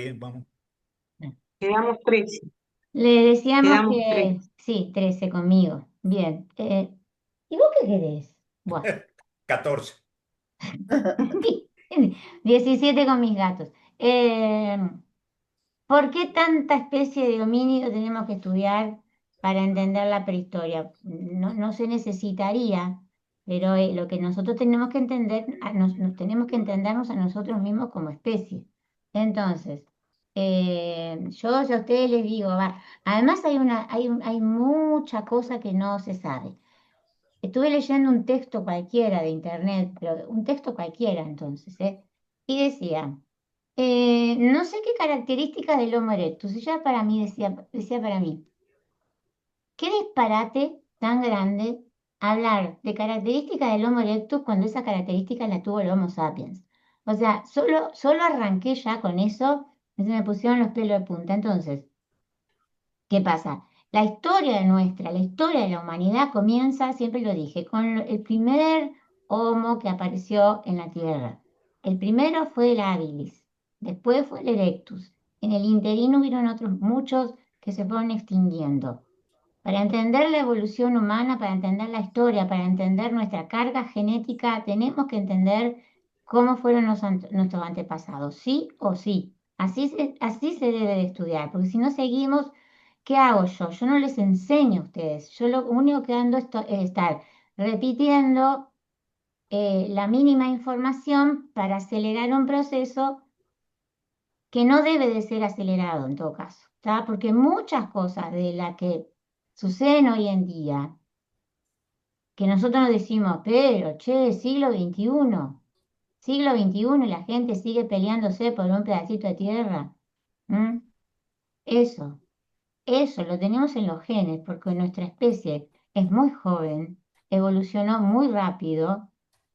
bien, vamos. Quedamos 13. Le decíamos Quedamos 13. que sí, 13 conmigo. Bien. ¿Y vos qué querés? Bueno, 14. 17 con mis gatos. Eh, ¿Por qué tanta especie de homínido tenemos que estudiar para entender la prehistoria? No, no se necesitaría, pero lo que nosotros tenemos que entender, nos tenemos que entendernos a nosotros mismos como especie. Entonces, yo ya a ustedes les digo, además hay mucha cosa que no se sabe. Estuve leyendo un texto cualquiera de internet, pero un texto cualquiera entonces, ¿eh? Y decía, no sé qué características del Homo erectus, y ya para mí decía para mí, qué disparate tan grande hablar de características del Homo erectus cuando esa característica la tuvo el Homo sapiens. O sea, solo arranqué ya con eso, y se me pusieron los pelos de punta. Entonces, ¿qué pasa? La historia de la humanidad comienza, siempre lo dije, con el primer Homo que apareció en la Tierra. El primero fue el habilis, después fue el erectus. En el interín hubieron otros muchos que se fueron extinguiendo. Para entender la evolución humana, para entender la historia, para entender nuestra carga genética, tenemos que entender cómo fueron nuestros antepasados, sí o sí. Así se debe de estudiar, porque si no seguimos, ¿qué hago yo? Yo no les enseño a ustedes. Yo lo único que ando es estar repitiendo la mínima información para acelerar un proceso que no debe de ser acelerado en todo caso, ¿tá? Porque muchas cosas de las que suceden hoy en día, que nosotros nos decimos, pero, che, siglo XXI y la gente sigue peleándose por un pedacito de tierra. ¿M? Eso, eso lo tenemos en los genes, porque nuestra especie es muy joven, evolucionó muy rápido,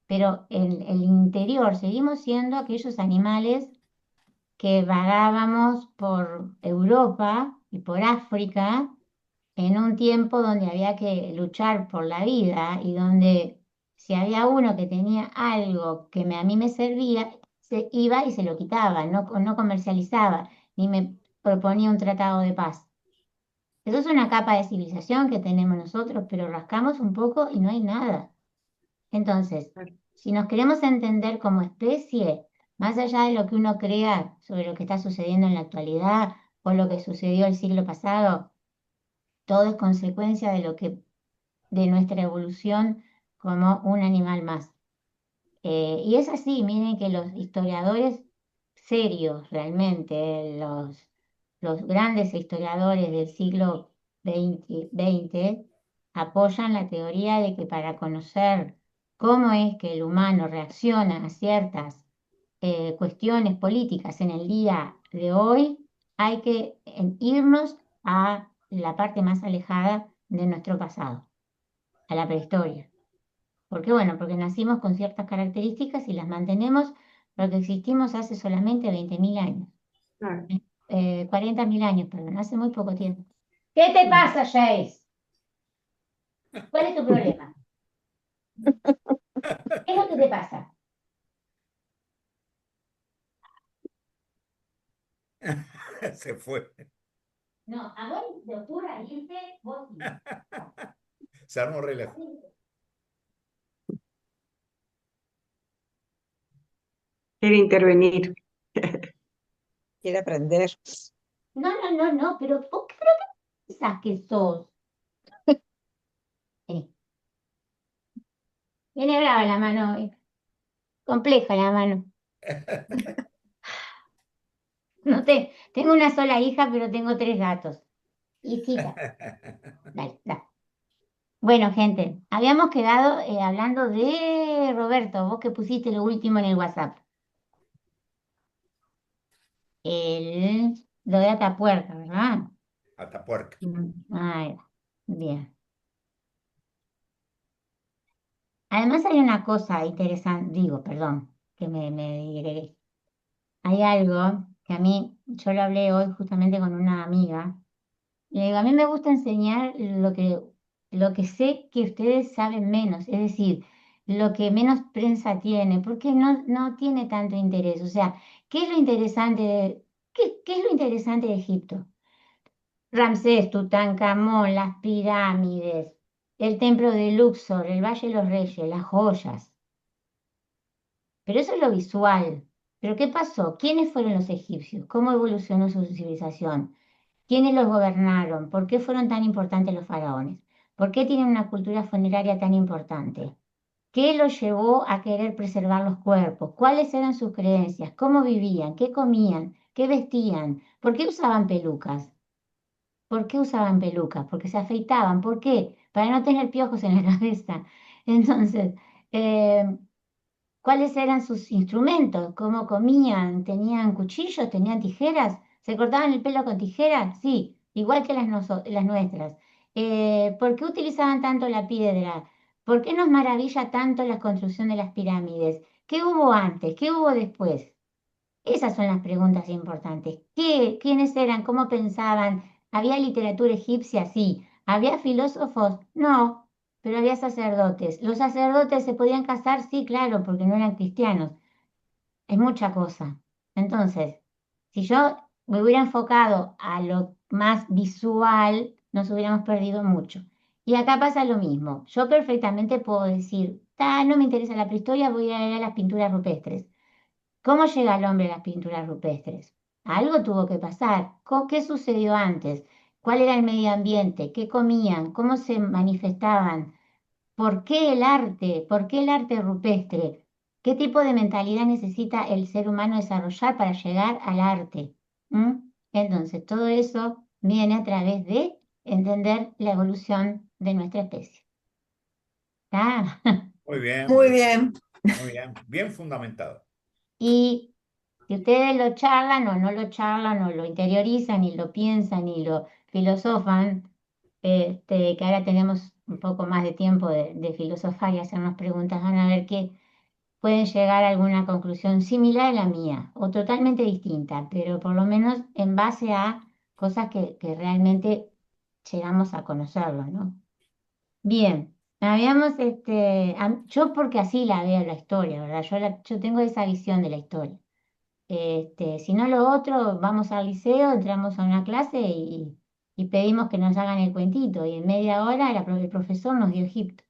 pero en el interior seguimos siendo aquellos animales que vagábamos por Europa y por África en un tiempo donde había que luchar por la vida y donde si había uno que tenía algo que a mí me servía, se iba y se lo quitaba, no comercializaba, ni me proponía un tratado de paz. Eso es una capa de civilización que tenemos nosotros, pero rascamos un poco y no hay nada. Entonces, si nos queremos entender como especie, más allá de lo que uno crea sobre lo que está sucediendo en la actualidad o lo que sucedió el siglo pasado, todo es consecuencia de nuestra evolución como un animal más. Y es así, miren que los historiadores serios realmente, los grandes historiadores del siglo XX apoyan la teoría de que para conocer cómo es que el humano reacciona a ciertas cuestiones políticas en el día de hoy, hay que irnos a la parte más alejada de nuestro pasado, a la prehistoria. ¿Por qué? Bueno, porque nacimos con ciertas características y las mantenemos porque existimos hace solamente 20.000 años. Claro. 40.000 años, perdón, hace muy poco tiempo. ¿Qué te pasa, Jace? ¿Cuál es tu problema? ¿Qué es lo que te pasa? Se fue. No, a vos te ocurra irte, vos sí. Se armó relajo. Quiere intervenir. Quiere aprender. No, no, no, no, pero ¿qué pensás que sos? Eh, Viene brava la mano, compleja la mano. No tengo una sola hija, pero tengo 3 gatos. Y chica, dale, dale. Bueno, gente, habíamos quedado hablando de Roberto, vos que pusiste lo último en el WhatsApp. Lo de Atapuerca, ¿verdad? Atapuerca. Ahí va. Bien. Además hay una cosa interesante, digo, perdón, que me digregué. Hay algo que a mí, yo lo hablé hoy justamente con una amiga. Le digo, a mí me gusta enseñar lo que sé que ustedes saben menos, es decir, lo que menos prensa tiene, porque no tiene tanto interés. O sea, ¿qué es lo interesante de, qué ¿qué es lo interesante de Egipto? Ramsés, Tutankamón, las pirámides, el templo de Luxor, el Valle de los Reyes, las joyas. Pero eso es lo visual. ¿Pero qué pasó? ¿Quiénes fueron los egipcios? ¿Cómo evolucionó su civilización? ¿Quiénes los gobernaron? ¿Por qué fueron tan importantes los faraones? ¿Por qué tienen una cultura funeraria tan importante? ¿Qué los llevó a querer preservar los cuerpos? ¿Cuáles eran sus creencias? ¿Cómo vivían? ¿Qué comían? ¿Qué vestían? ¿Por qué usaban pelucas? ¿Por qué usaban pelucas? Porque se afeitaban. ¿Por qué? Para no tener piojos en la cabeza. Entonces, eh, ¿cuáles eran sus instrumentos? ¿Cómo comían? ¿Tenían cuchillos? ¿Tenían tijeras? ¿Se cortaban el pelo con tijeras? Sí, igual que las nuestras. ¿Por qué utilizaban tanto la piedra? ¿Por qué nos maravilla tanto la construcción de las pirámides? ¿Qué hubo antes? ¿Qué hubo después? Esas son las preguntas importantes. ¿Qué? ¿Quiénes eran? ¿Cómo pensaban? ¿Había literatura egipcia? Sí. ¿Había filósofos? No, pero había sacerdotes. ¿Los sacerdotes se podían casar? Sí, claro, porque no eran cristianos. Es mucha cosa. Entonces, si yo me hubiera enfocado a lo más visual, nos hubiéramos perdido mucho. Y acá pasa lo mismo. Yo perfectamente puedo decir, no me interesa la prehistoria, voy a ir a las pinturas rupestres. ¿Cómo llega el hombre a las pinturas rupestres? Algo tuvo que pasar. ¿Qué sucedió antes? ¿Cuál era el medio ambiente? ¿Qué comían? ¿Cómo se manifestaban? ¿Por qué el arte? ¿Por qué el arte rupestre? ¿Qué tipo de mentalidad necesita el ser humano desarrollar para llegar al arte? ¿Mm? Entonces, todo eso viene a través de entender la evolución de nuestra especie. ¿Está? Muy bien, Muy bien. muy bien. Bien fundamentado. Y si ustedes lo charlan o no lo charlan o lo interiorizan y lo piensan y lo filosofan, que ahora tenemos un poco más de tiempo de filosofar y hacernos preguntas, van a ver que pueden llegar a alguna conclusión similar a la mía o totalmente distinta, pero por lo menos en base a cosas que realmente llegamos a conocerlo, ¿no? Bien, yo porque así la veo la historia, ¿verdad? Yo tengo esa visión de la historia. Si no lo otro, vamos al liceo, entramos a una clase y pedimos que nos hagan el cuentito. Y en media hora el profesor nos dio Egipto.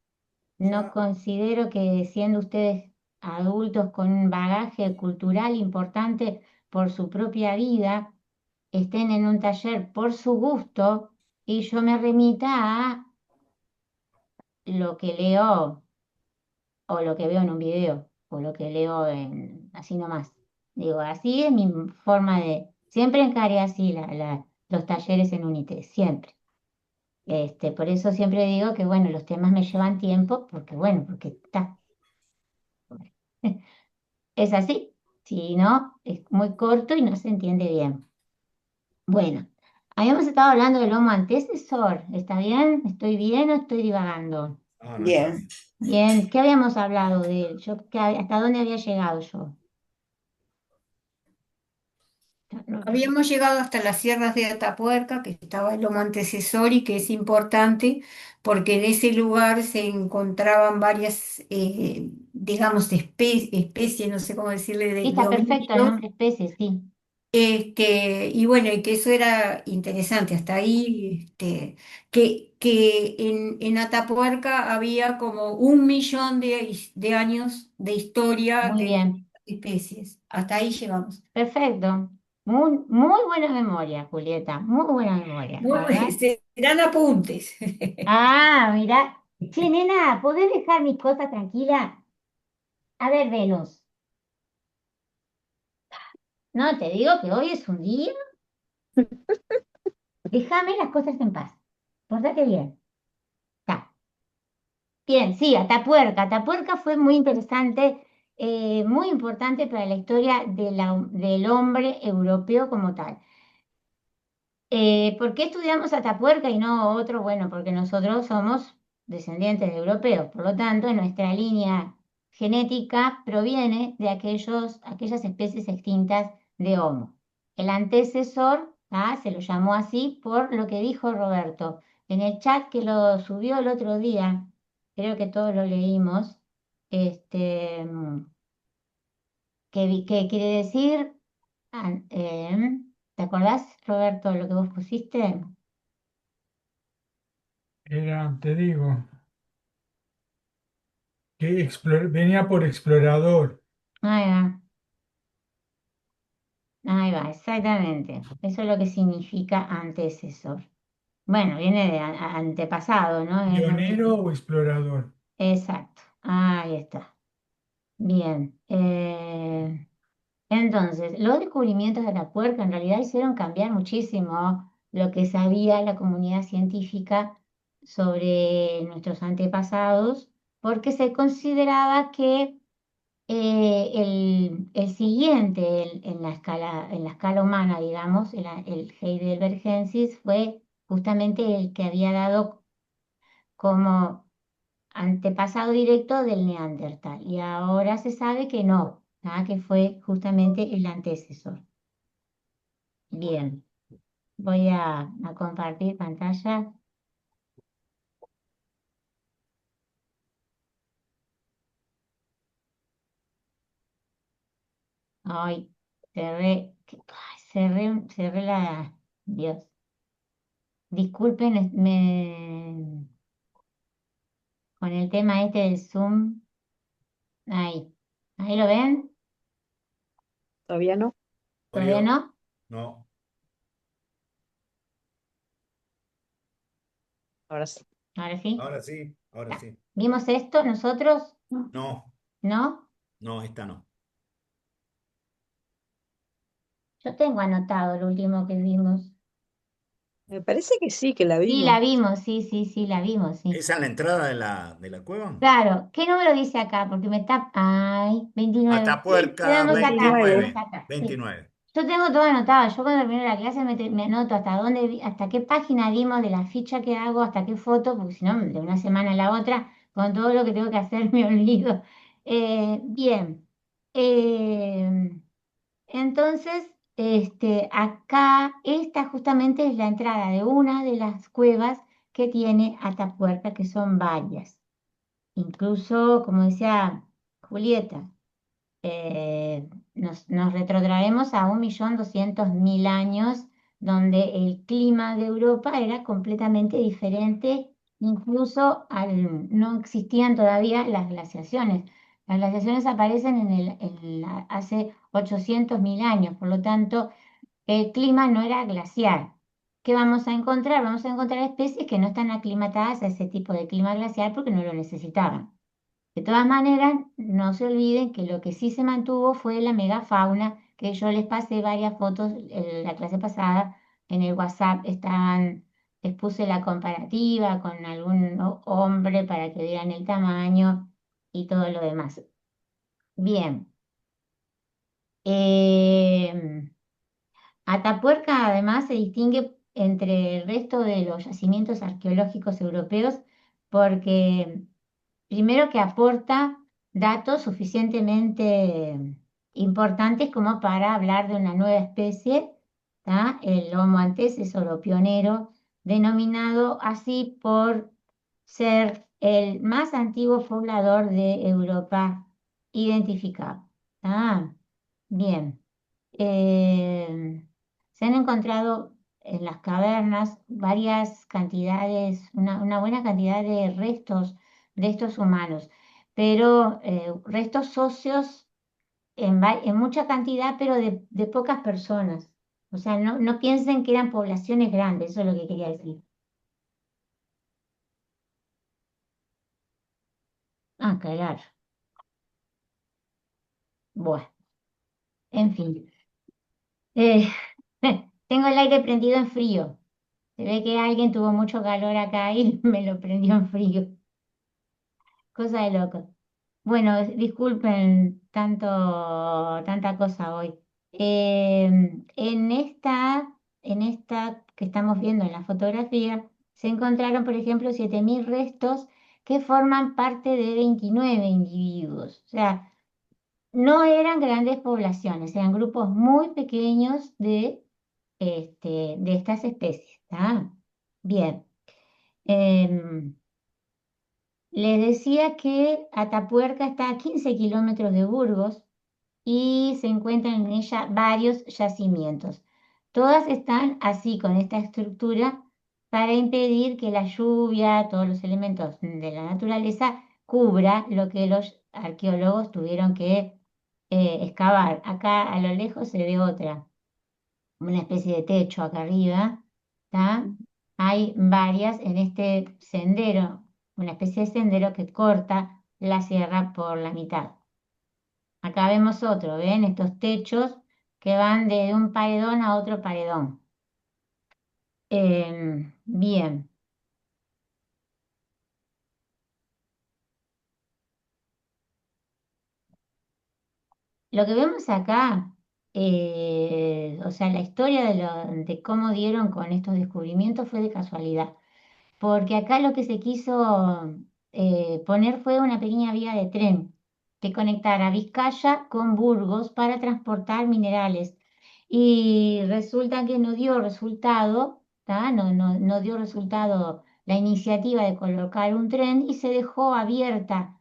No Ya. considero que siendo ustedes adultos con un bagaje cultural importante por su propia vida, estén en un taller por su gusto y yo me remita a lo que leo o lo que veo en un video, o lo que leo así nomás. Digo, así es mi forma de, siempre encaré así los talleres en Unites, siempre. Por eso siempre digo que, bueno, los temas me llevan tiempo, porque, bueno, porque está, es así. Si no, es muy corto y no se entiende bien. Bueno, habíamos estado hablando del Homo antecesor, ¿está bien? ¿Estoy bien o estoy divagando? No, no está Bien. bien. Bien, ¿qué habíamos hablado de él? ¿Hasta dónde había llegado yo? No, Habíamos llegado hasta las sierras de Atapuerca, que estaba el lomo antecesor y que es importante porque en ese lugar se encontraban varias, digamos, especies, no sé cómo decirle, sí, de está perfecto el homínidos. nombre especie, sí. Y bueno, y que eso era interesante. Hasta ahí, que en Atapuerca había como 1 millón de años de historia Muy de bien, especies. Hasta ahí llegamos. perfecto. Muy, muy buena memoria, Julieta, muy buena memoria. Muy, A ver. serán apuntes. Mira. Che, nena, ¿podés dejar mis cosas tranquilas? A ver, Venus. No, te digo que hoy es un día. Déjame las cosas en paz. Pórtate bien. Está. Bien, sí, Atapuerca. Atapuerca fue muy interesante, muy importante para la historia del hombre europeo como tal. ¿Por qué estudiamos Atapuerca y no otro? Bueno, porque nosotros somos descendientes de europeos, por lo tanto, nuestra línea genética proviene de aquellas especies extintas de Homo. El antecesor, se lo llamó así por lo que dijo Roberto en el chat que lo subió el otro día, creo que todos lo leímos, este, que quiere decir, ah, ¿te acordás, Roberto, lo que vos pusiste? Era, te digo, que venía por explorador. Ahí va, ahí va, exactamente. Eso es lo que significa antecesor. Bueno, viene de antepasado, ¿no? Es lo ¿Pionero mismo. o explorador? Exacto, ahí está. Bien. Entonces, los descubrimientos de la puerca en realidad hicieron cambiar muchísimo lo que sabía la comunidad científica sobre nuestros antepasados, porque se consideraba que el siguiente en la escala humana, digamos, el Heidelbergensis, fue justamente el que había dado como antepasado directo del Neandertal. Y ahora se sabe que no, que fue justamente el antecesor. Bien, voy a compartir pantalla. Ay, cerré la... Dios, disculpen, con el tema este del Zoom. Ahí lo ven, Todavía no. ¿todavía Orió. no? No, Ahora sí. Ahora sí. ahora sí, ahora sí. ¿Vimos esto nosotros? No, ¿No? no, esta no. Yo tengo anotado lo último que vimos. Me parece que sí, que la Sí, la vimos. vimos, sí, la vimos, sí. ¿Esa es la entrada de la cueva? Claro, ¿qué número dice acá? Porque me está... Ay, 29. Sí, Atapuerca quedamos acá, 29. quedamos 29. acá. Sí. 29. Yo tengo todo anotado. Yo cuando termino la clase me anoto hasta dónde, hasta qué página vimos de la ficha que hago, hasta qué foto, porque si no, de una semana a la otra, con todo lo que tengo que hacer, me olvido. Bien. Eh, entonces, acá, esta justamente es la entrada de una de las cuevas que tiene Atapuerca, que son varias. Incluso, como decía Julieta, nos retrotraemos a 1.200.000 años, donde el clima de Europa era completamente diferente, incluso no existían todavía las glaciaciones. Las glaciaciones aparecen hace 800.000 años, por lo tanto, el clima no era glaciar. ¿Qué vamos a encontrar? Vamos a encontrar especies que no están aclimatadas a ese tipo de clima glacial porque no lo necesitaban. De todas maneras, no se olviden que lo que sí se mantuvo fue la megafauna, que yo les pasé varias fotos en la clase pasada en el WhatsApp. Les puse la comparativa con algún hombre para que vieran el tamaño y todo lo demás. Bien. em, Atapuerca además se distingue entre el resto de los yacimientos arqueológicos europeos porque primero que aporta datos suficientemente importantes como para hablar de una nueva especie, ¿tá? El Homo antecesor o pionero, denominado así por ser el más antiguo poblador de Europa identificado. ¿Tá? Bien. Eh, Se han encontrado en las cavernas varias cantidades, una buena cantidad de restos de estos humanos, pero restos óseos en mucha cantidad, pero de pocas personas. O sea, no piensen que eran poblaciones grandes, eso es lo que quería decir. Ah, claro. Bueno, en fin. Eh, tengo el aire prendido en frío. Se ve que alguien tuvo mucho calor acá y me lo prendió en frío. Cosa de loco. Bueno, disculpen tanta cosa hoy. En esta que estamos viendo en la fotografía, se encontraron, por ejemplo, 7.000 restos que forman parte de 29 individuos. O sea, no eran grandes poblaciones, eran grupos muy pequeños de estas especies. ¿Tá? Bien. Em, Les decía que Atapuerca está a 15 kilómetros de Burgos y se encuentran en ella varios yacimientos. Todas están así, con esta estructura, para impedir que la lluvia, todos los elementos de la naturaleza, cubra lo que los arqueólogos tuvieron que excavar. Acá a lo lejos se ve otra, una especie de techo acá arriba, ¿tá? Hay varias en este sendero, una especie de sendero que corta la sierra por la mitad. Acá vemos otro, ¿ven? Estos techos que van de un paredón a otro paredón. Bien, lo que vemos acá, o sea, la historia de cómo dieron con estos descubrimientos fue de casualidad. Porque acá lo que se quiso poner fue una pequeña vía de tren que conectara Vizcaya con Burgos para transportar minerales. Y resulta que no dio resultado, ¿tá? No dio resultado la iniciativa de colocar un tren y se dejó abierta,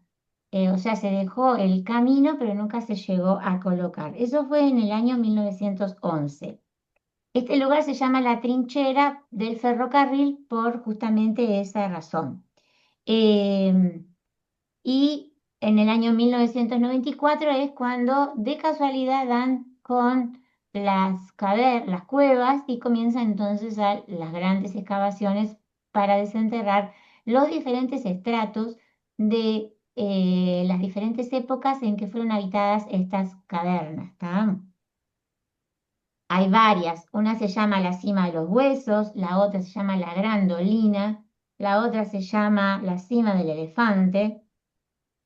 o sea, se dejó el camino, pero nunca se llegó a colocar. Eso fue en el año 1911. Este lugar se llama la trinchera del ferrocarril por justamente esa razón. Eh, y en el año 1994 es cuando de casualidad dan con las cuevas y comienzan entonces las grandes excavaciones para desenterrar los diferentes estratos de las diferentes épocas en que fueron habitadas estas cavernas. ¿Tá? Hay varias, una se llama la cima de los huesos, la otra se llama la grandolina, la otra se llama la cima del elefante,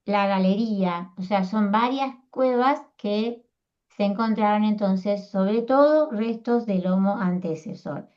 la galería, o sea, son varias cuevas que se encontraron entonces, sobre todo restos del Homo antecesor.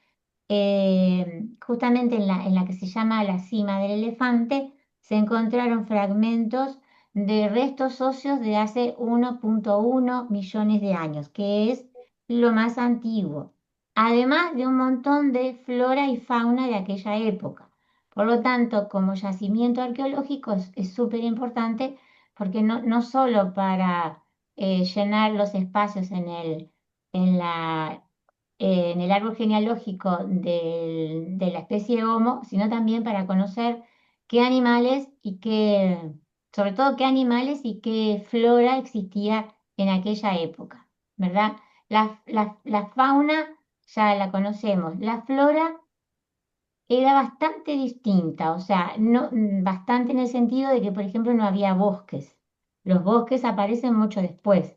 Justamente en la que se llama la cima del elefante, se encontraron fragmentos de restos óseos de hace 1,1 millones de años, que es lo más antiguo, además de un montón de flora y fauna de aquella época. Por lo tanto, como yacimiento arqueológico es súper importante porque no solo para llenar los espacios en la en el árbol genealógico de la especie Homo, sino también para conocer qué animales sobre todo qué animales y qué flora existía en aquella época, ¿verdad? La fauna ya la conocemos, la flora era bastante distinta, o sea, bastante en el sentido de que, por ejemplo, no había bosques. Los bosques aparecen mucho después,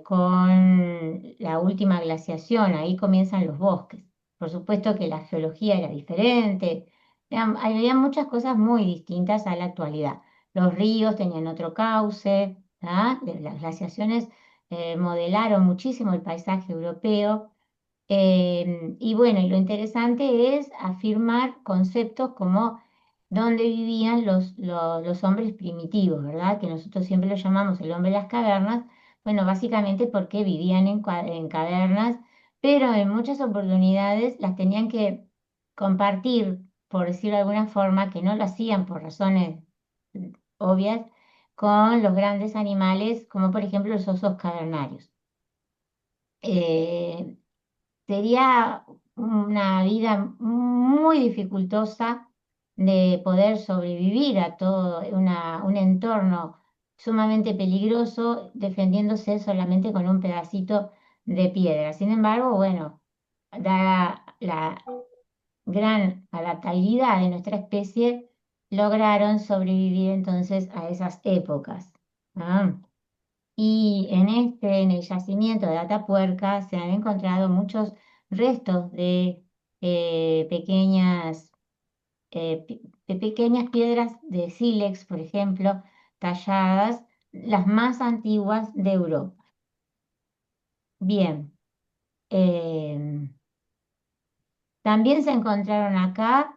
con la última glaciación, ahí comienzan los bosques. Por supuesto que la geología era diferente, había muchas cosas muy distintas a la actualidad. Los ríos tenían otro cauce, ¿ah? Las glaciaciones modelaron muchísimo el paisaje europeo. Y bueno, y lo interesante es afirmar conceptos como dónde vivían los hombres primitivos, ¿verdad? Que nosotros siempre lo llamamos el hombre de las cavernas. Bueno, básicamente porque vivían en cavernas, pero en muchas oportunidades las tenían que compartir, por decirlo de alguna forma, que no lo hacían por razones obvias, con los grandes animales, como por ejemplo los osos cavernarios. Eh, Sería una vida muy dificultosa de poder sobrevivir a todo un entorno sumamente peligroso, defendiéndose solamente con un pedacito de piedra. Sin embargo, bueno, dada la gran adaptabilidad de nuestra especie, lograron sobrevivir entonces a esas épocas. ¿Ah? Y en el yacimiento de Atapuerca se han encontrado muchos restos pequeñas, de pequeñas piedras de sílex, por ejemplo, talladas, las más antiguas de Europa. Bien, em, también se encontraron acá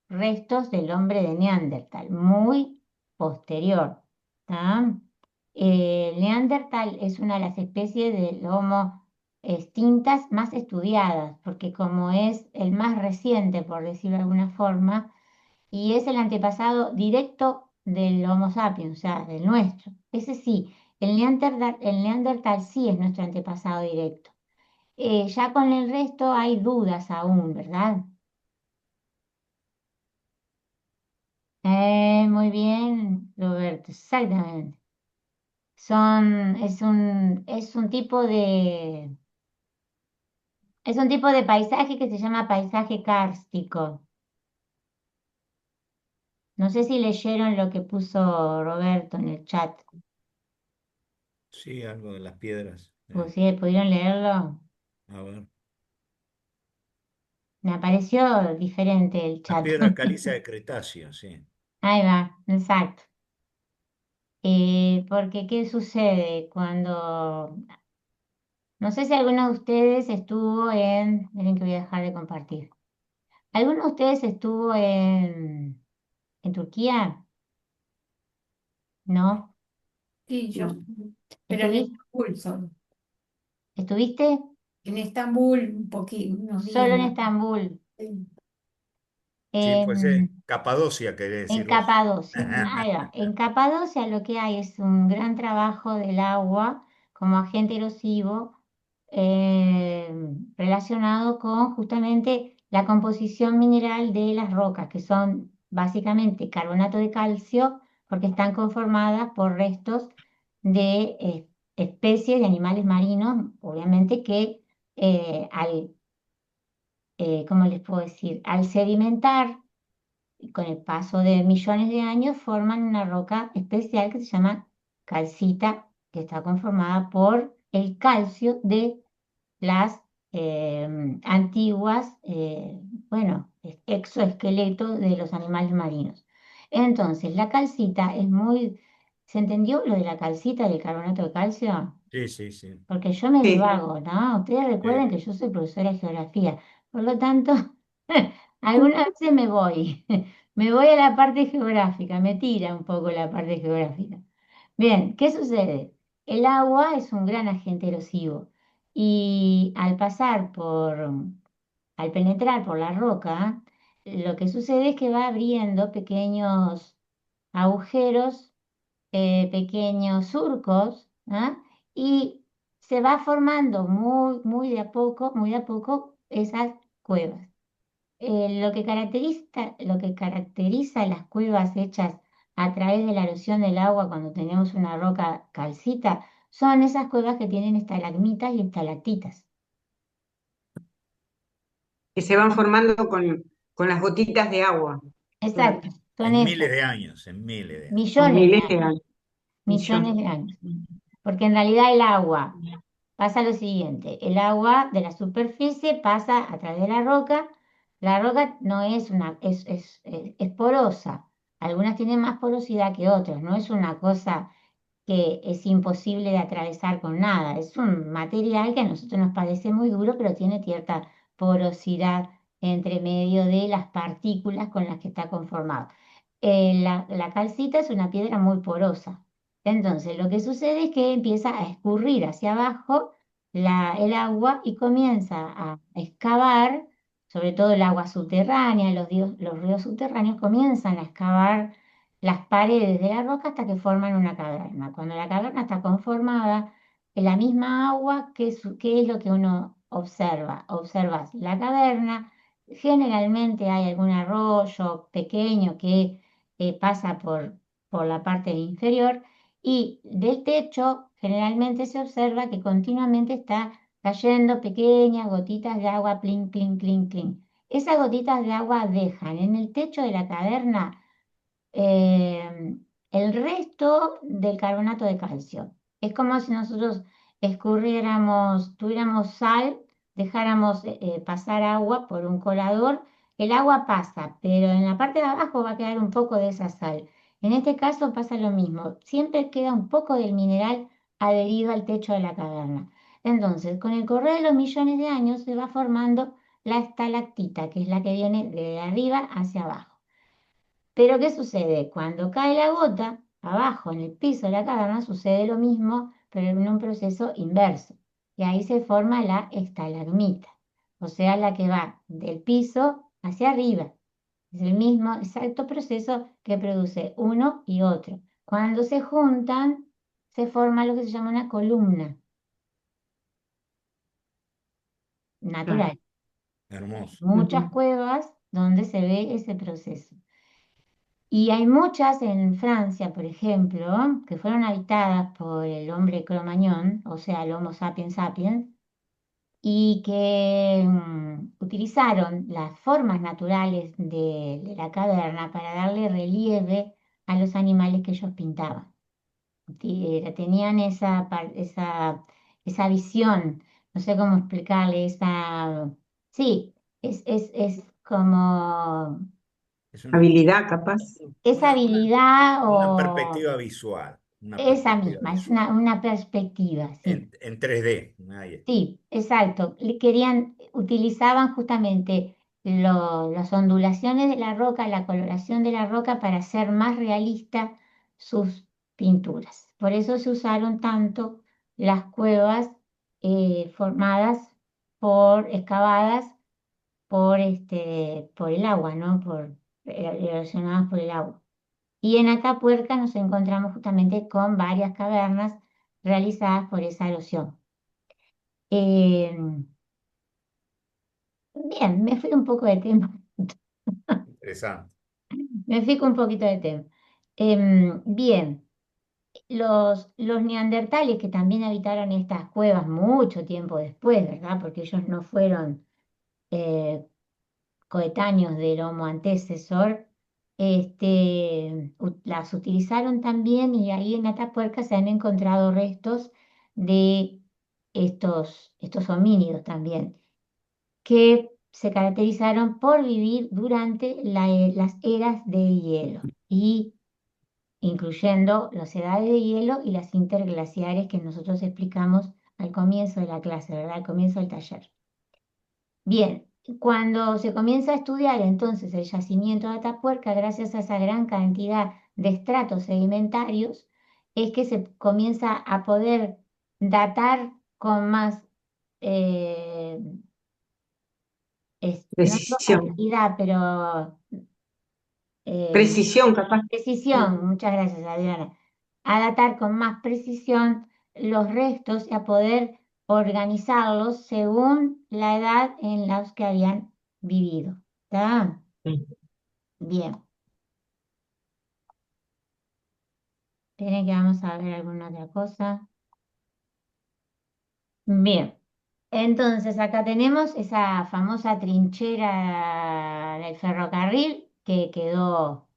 restos del hombre de Neandertal, muy posterior. ¿Tá? Neandertal es una de las especies del Homo extintas más estudiadas, porque como es el más reciente, por decirlo de alguna forma, y es el antepasado directo del Homo sapiens, o sea, del nuestro. Ese sí, el Neandertal sí es nuestro antepasado directo. Ya con el resto hay dudas aún, ¿verdad? Muy bien, Roberto, exactamente. Es un tipo de paisaje que se llama paisaje kárstico. No sé si leyeron lo que puso Roberto en el chat. Sí, algo de las piedras. ¿O si pudieron leerlo? A ver. Me apareció diferente el Las chat. piedras calizas de Cretáceo, sí. Ahí va, exacto. Porque, ¿qué sucede cuando... No sé si alguno de ustedes estuvo en... Miren que voy a dejar de compartir. ¿Alguno de ustedes estuvo en Turquía? No. ¿No? Sí, yo, No. pero en ¿Estuviste? Estambul solo. ¿Estuviste? En Estambul un poquito, unos días Solo en nada más. Estambul. Sí. Sí, pues En, Capadocia, querés en decir vos. Capadocia. Ahí va. En Capadocia lo que hay es un gran trabajo del agua como agente erosivo eh, relacionado con justamente la composición mineral de las rocas, que son básicamente carbonato de calcio, porque están conformadas por restos de especies de animales marinos, obviamente que ¿cómo les puedo decir? Al sedimentar, con el paso de millones de años, forman una roca especial que se llama calcita, que está conformada por el calcio de las antiguas, bueno, exoesqueletos de los animales marinos. Entonces, la calcita es muy... ¿Se entendió lo de la calcita del carbonato de calcio? Sí, sí, sí. Porque yo me Sí. divago, ¿no? Ustedes recuerden Sí. que yo soy profesora de geografía. Por lo tanto, algunas veces me voy. Me voy a la parte geográfica, me tira un poco la parte geográfica. Bien, ¿qué sucede? El agua es un gran agente erosivo y al penetrar por la roca, lo que sucede es que va abriendo pequeños agujeros, pequeños surcos, ¿ah? Y se va formando muy de a poco esas cuevas. Lo que caracteriza las cuevas hechas a través de la erosión del agua cuando tenemos una roca calcita son esas cuevas que tienen estalagmitas y estalactitas. Que se van formando con las gotitas de agua. Claro. Exacto, son En miles esas, de años, en miles de años. Con millones de miles de años, años. millones de años. Porque en realidad el agua pasa lo siguiente, el agua de la superficie pasa a través de la roca no es es porosa, algunas tienen más porosidad que otras, no es una cosa que es imposible de atravesar con nada, es un material que a nosotros nos parece muy duro, pero tiene cierta porosidad entre medio de las partículas con las que está conformado. La calcita es una piedra muy porosa. Entonces, lo que sucede es que empieza a escurrir hacia abajo el agua y comienza a excavar, sobre todo el agua subterránea, los ríos subterráneos comienzan a excavar las paredes de la roca hasta que forman una caverna. Cuando la caverna está conformada, en la misma agua, ¿qué es lo que uno observa? Observas la caverna, generalmente hay algún arroyo pequeño que pasa por la parte inferior y del techo generalmente se observa que continuamente está cayendo pequeñas gotitas de agua, plin, plin, plin, plin. Esas gotitas de agua dejan en el techo de la caverna eh, el resto del carbonato de calcio. Es como si nosotros tuviéramos sal, dejáramos pasar agua por un colador, el agua pasa, pero en la parte de abajo va a quedar un poco de esa sal. En este caso pasa lo mismo, siempre queda un poco del mineral adherido al techo de la caverna. Entonces, con el correr de los millones de años se va formando la estalactita, que es la que viene de arriba hacia abajo. Pero ¿qué sucede? Cuando cae la gota, abajo en el piso de la caverna sucede lo mismo, pero en un proceso inverso. Y ahí se forma la estalagmita, o sea, la que va del piso hacia arriba. Es el mismo exacto proceso que produce uno y otro. Cuando se juntan, se forma lo que se llama una columna. Claro. natural. Hermoso. Muchas Ujú. cuevas donde se ve ese proceso. Y hay muchas en Francia, por ejemplo, que fueron habitadas por el hombre Cro-Magnon, o sea, el Homo sapiens sapiens, y que utilizaron las formas naturales de la caverna para darle relieve a los animales que ellos pintaban. Tenían esa visión, no sé cómo explicarle, sí, es como Es Habilidad, capaz. esa habilidad una o perspectiva visual. Una esa perspectiva misma, es visual. una perspectiva, sí. En 3D. Ahí está. Sí, exacto. Utilizaban justamente las ondulaciones de la roca, la coloración de la roca para hacer más realista sus pinturas. Por eso se usaron tanto las cuevas formadas excavadas por el agua, ¿no? Erosionadas por el agua. Y en Atapuerca nos encontramos justamente con varias cavernas realizadas por esa erosión. Eh, Bien, me fui un poco de tema. Interesante. Me fui con un poquito de tema. Bien, los neandertales que también habitaron estas cuevas mucho tiempo después, ¿verdad? Porque ellos no fueron eh, coetáneos del Homo antecesor, las utilizaron también y ahí en Atapuerca se han encontrado restos de estos homínidos también, que se caracterizaron por vivir durante las eras de hielo, y incluyendo las edades de hielo y las interglaciares que nosotros explicamos al comienzo de la clase, ¿verdad? Al comienzo del taller. Bien, cuando se comienza a estudiar entonces el yacimiento de Atapuerca, gracias a esa gran cantidad de estratos sedimentarios, es que se comienza a poder datar con más eh, no solo Precisión. habilidad, pero eh, Precisión, capaz. precisión, muchas gracias, Adriana, a datar con más precisión los restos y a poder organizarlos según la edad en la que habían vivido. ¿Está? Bien, esperen que vamos a ver alguna otra cosa. Bien, entonces acá tenemos esa famosa trinchera del ferrocarril que quedó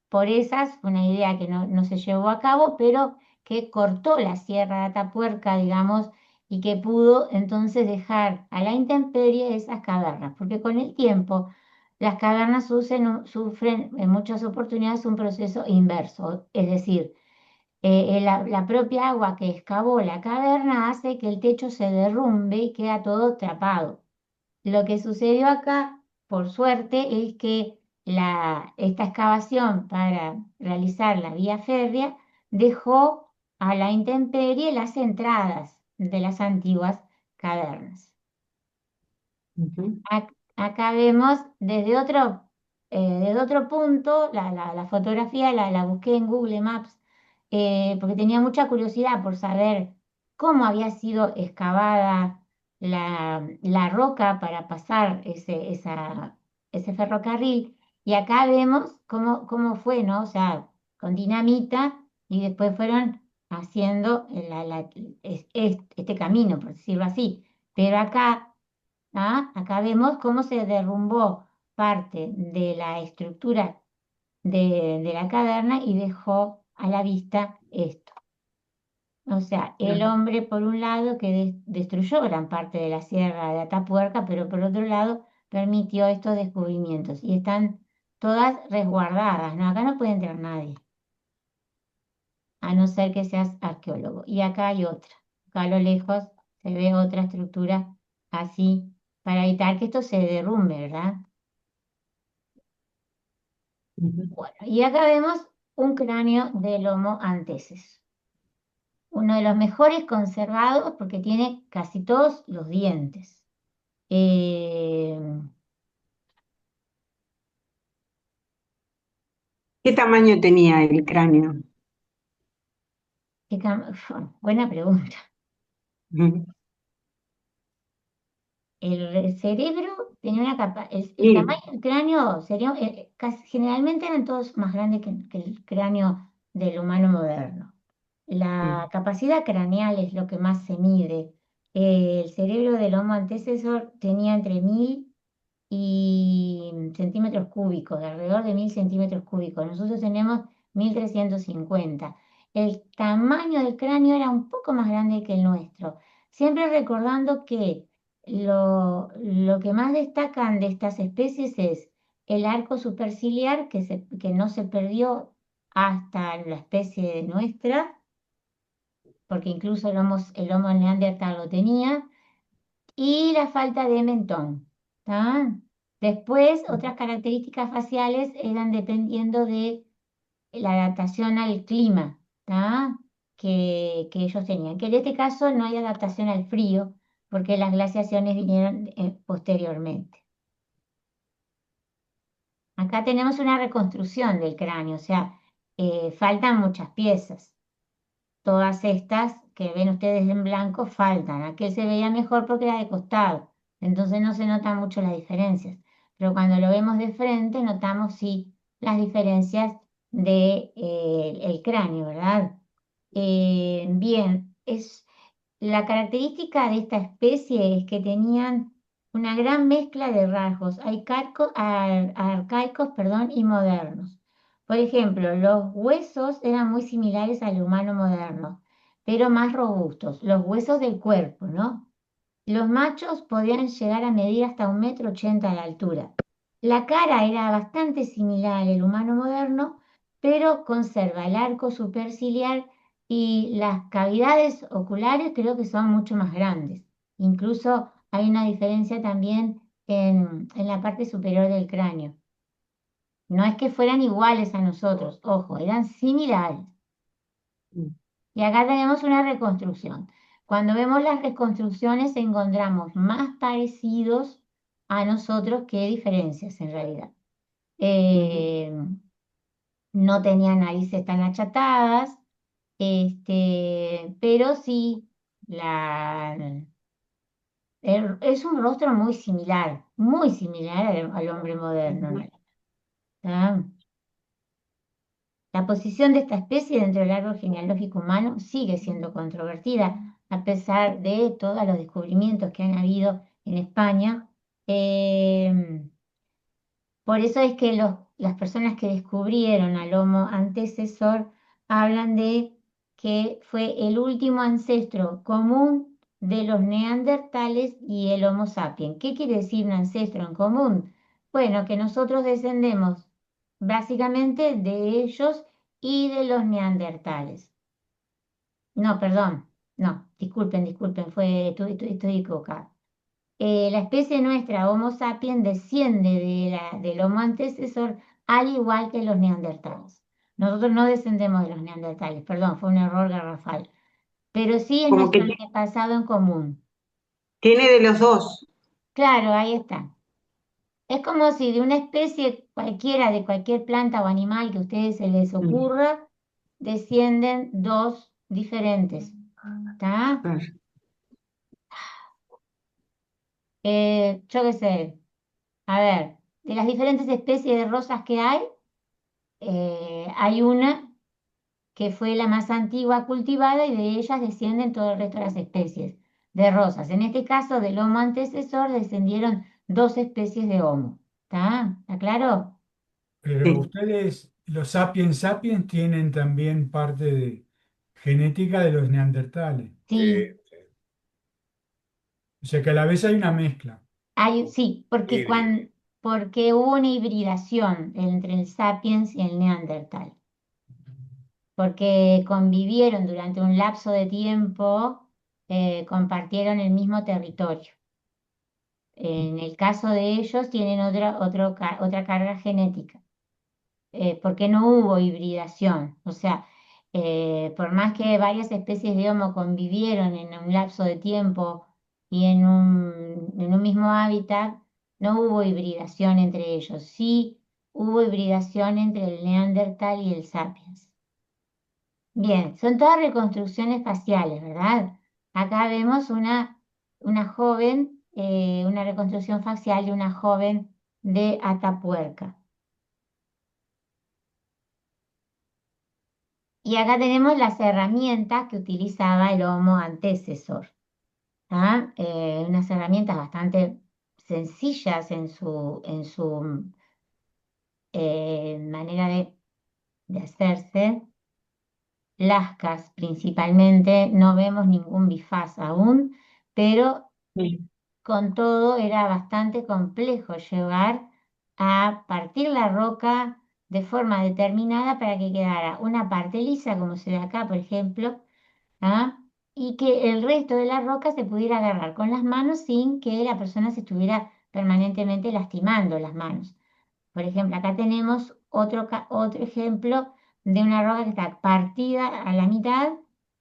por esas, fue una idea que no se llevó a cabo, pero que cortó la Sierra de Atapuerca, digamos, y que pudo entonces dejar a la intemperie esas cavernas, porque con el tiempo las cavernas sufren en muchas oportunidades un proceso inverso, es decir, la propia agua que excavó la caverna hace que el techo se derrumbe y queda todo atrapado. Lo que sucedió acá, por suerte, es que esta excavación para realizar la vía férrea dejó a la intemperie las entradas de las antiguas cavernas. Ujú. Acá vemos desde otro punto, la fotografía la busqué en Google Maps, porque tenía mucha curiosidad por saber cómo había sido excavada la roca para pasar ese ferrocarril. Y acá vemos cómo fue, ¿no? O sea, con dinamita y después fueron haciendo este camino, por decirlo así. Pero acá vemos cómo se derrumbó parte de la estructura de la caverna y dejó a la vista esto. O sea, el Claro. hombre por un lado que destruyó gran parte de la sierra de Atapuerca, pero por otro lado permitió estos descubrimientos y están todas resguardadas, ¿no? Acá no puede entrar nadie, a no ser que seas arqueólogo. Y acá hay otra. Acá a lo lejos se ve otra estructura así para evitar que esto se derrumbe, ¿verdad? Ujú. Bueno, y acá vemos un cráneo del Homo anteces, uno de los mejores conservados porque tiene casi todos los dientes. Eh, ¿Qué tamaño tenía el cráneo? Buena pregunta. Ujú. El cerebro tenía una capa, el Sí. tamaño del cráneo sería, generalmente eran todos más grandes que el cráneo del humano moderno. La capacidad craneal es lo que más se mide. El cerebro del Homo antecesor tenía entre 1000 y centímetros cúbicos, de alrededor de 1000 centímetros cúbicos. Nosotros tenemos 1350. El tamaño del cráneo era un poco más grande que el nuestro. Siempre recordando que lo que más destacan de estas especies es el arco superciliar, que no se perdió hasta la especie nuestra, porque incluso el Homo neandertal lo tenía, y la falta de mentón. ¿Tá? Después, otras características faciales eran dependiendo de la adaptación al clima, ¿tá? Que ellos tenían. Que en este caso no hay adaptación al frío, porque las glaciaciones vinieron posteriormente. Acá tenemos una reconstrucción del cráneo, o sea, faltan muchas piezas. Todas estas que ven ustedes en blanco faltan. Aquel se veía mejor porque era de costado, entonces no se notan mucho las diferencias. Pero cuando lo vemos de frente notamos sí las diferencias de, el cráneo, ¿verdad? Bien, la característica de esta especie es que tenían una gran mezcla de rasgos arcaicos, perdón, y modernos. Por ejemplo, los huesos eran muy similares al humano moderno, pero más robustos, los huesos del cuerpo, ¿no? Los machos podían llegar a medir hasta 1,80 m de altura. La cara era bastante similar al humano moderno, pero conserva el arco superciliar y las cavidades oculares creo que son mucho más grandes. Incluso hay una diferencia también en la parte superior del cráneo. No es que fueran iguales a nosotros, ojo, eran similares. Y acá tenemos una reconstrucción. Cuando vemos las reconstrucciones encontramos más parecidos a nosotros que diferencias en realidad. Eh, no tenían narices tan achatadas, pero sí es un rostro muy similar al hombre moderno, ¿no? ¿Tá? La posición de esta especie dentro del árbol genealógico humano sigue siendo controvertida, a pesar de todos los descubrimientos que han habido en España. Eh, por eso es que las personas que descubrieron al Homo antecesor hablan de que fue el último ancestro común de los neandertales y el Homo sapiens. ¿Qué quiere decir un ancestro en común? Bueno, que nosotros descendemos básicamente de ellos y de los neandertales. No, perdón, no, disculpen, estoy equivocada. La especie nuestra, Homo sapiens, desciende del Homo antecesor al igual que los neandertales. Nosotros no descendemos de los neandertales, perdón, fue un error garrafal, pero sí es Como que nuestro antepasado en común. tiene de los dos. Claro, ahí está. Es como si de una especie cualquiera, de cualquier planta o animal que a ustedes se les ocurra, descienden dos diferentes. ¿Está? Claro. Yo qué sé. A ver, de las diferentes especies de rosas que hay una que fue la más antigua cultivada y de ellas descienden todo el resto de las especies de rosas. En este caso, del Homo antecesor descendieron dos especies de Homo. ¿Está claro? Pero Sí. ustedes, los sapiens sapiens, tienen también parte de genética de los neandertales. Sí, O sea que a la vez hay una mezcla. sí, porque hubo una hibridación entre el sapiens y el neandertal, porque convivieron durante un lapso de tiempo, compartieron el mismo territorio. En el caso de ellos tienen otra carga genética, porque no hubo hibridación. O sea, por más que varias especies de Homo convivieron en un lapso de tiempo y en un mismo hábitat, no hubo hibridación entre ellos. Sí hubo hibridación entre el Neandertal y el Sapiens. Bien, son todas reconstrucciones faciales, ¿verdad? Acá vemos una joven una reconstrucción facial de una joven de Atapuerca. Y acá tenemos las herramientas que utilizaba el Homo antecesor. ¿Ah? Unas herramientas bastante sencillas en su manera de hacerse. Lascas principalmente, no vemos ningún bifaz aún, pero Sí. con todo era bastante complejo llegar a partir la roca de forma determinada para que quedara una parte lisa, como se ve acá, por ejemplo, ¿ah? Y que el resto de la roca se pudiera agarrar con las manos sin que la persona se estuviera permanentemente lastimando las manos. Por ejemplo, acá tenemos otro ejemplo de una roca que está partida a la mitad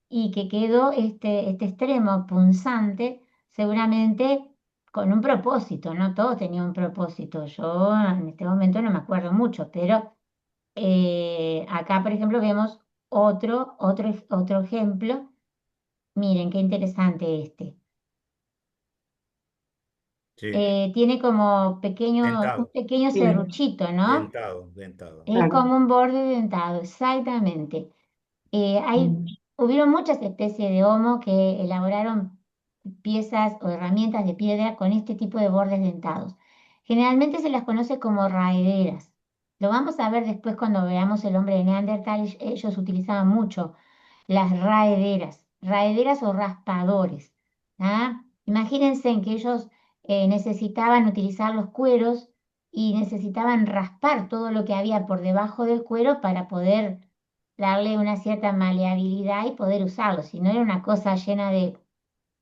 y que quedó este extremo punzante, seguramente con un propósito, ¿no? Todo tenía un propósito. Yo en este momento no me acuerdo mucho, pero acá, por ejemplo, vemos otro ejemplo. Miren, qué interesante este. Sí, Tiene como un dentado, pequeño Sí, serruchito, ¿no? dentado, dentado. Es claro. como un borde dentado, exactamente. Mm. Hubieron muchas especies de homo que elaboraron piezas o herramientas de piedra con este tipo de bordes dentados. Generalmente se las conoce como raederas. Lo vamos a ver después cuando veamos el hombre de Neandertal. Ellos utilizaban mucho las raederas o raspadores. ¿Ah? Imagínense en que ellos necesitaban utilizar los cueros y necesitaban raspar todo lo que había por debajo del cuero para poder darle una cierta maleabilidad y poder usarlo. Si no era una cosa llena de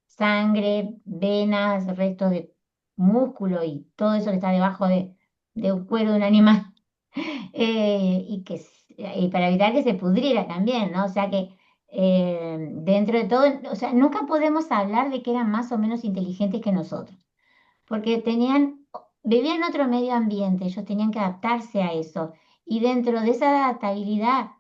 sangre, venas, restos de músculo y todo eso que está debajo de un cuero de un animal. Y para evitar que se pudriera también, ¿no? O sea que dentro de todo, o sea, nunca podemos hablar de que eran más o menos inteligentes que nosotros porque vivían en otro medio ambiente, ellos tenían que adaptarse a eso. Y dentro de esa adaptabilidad,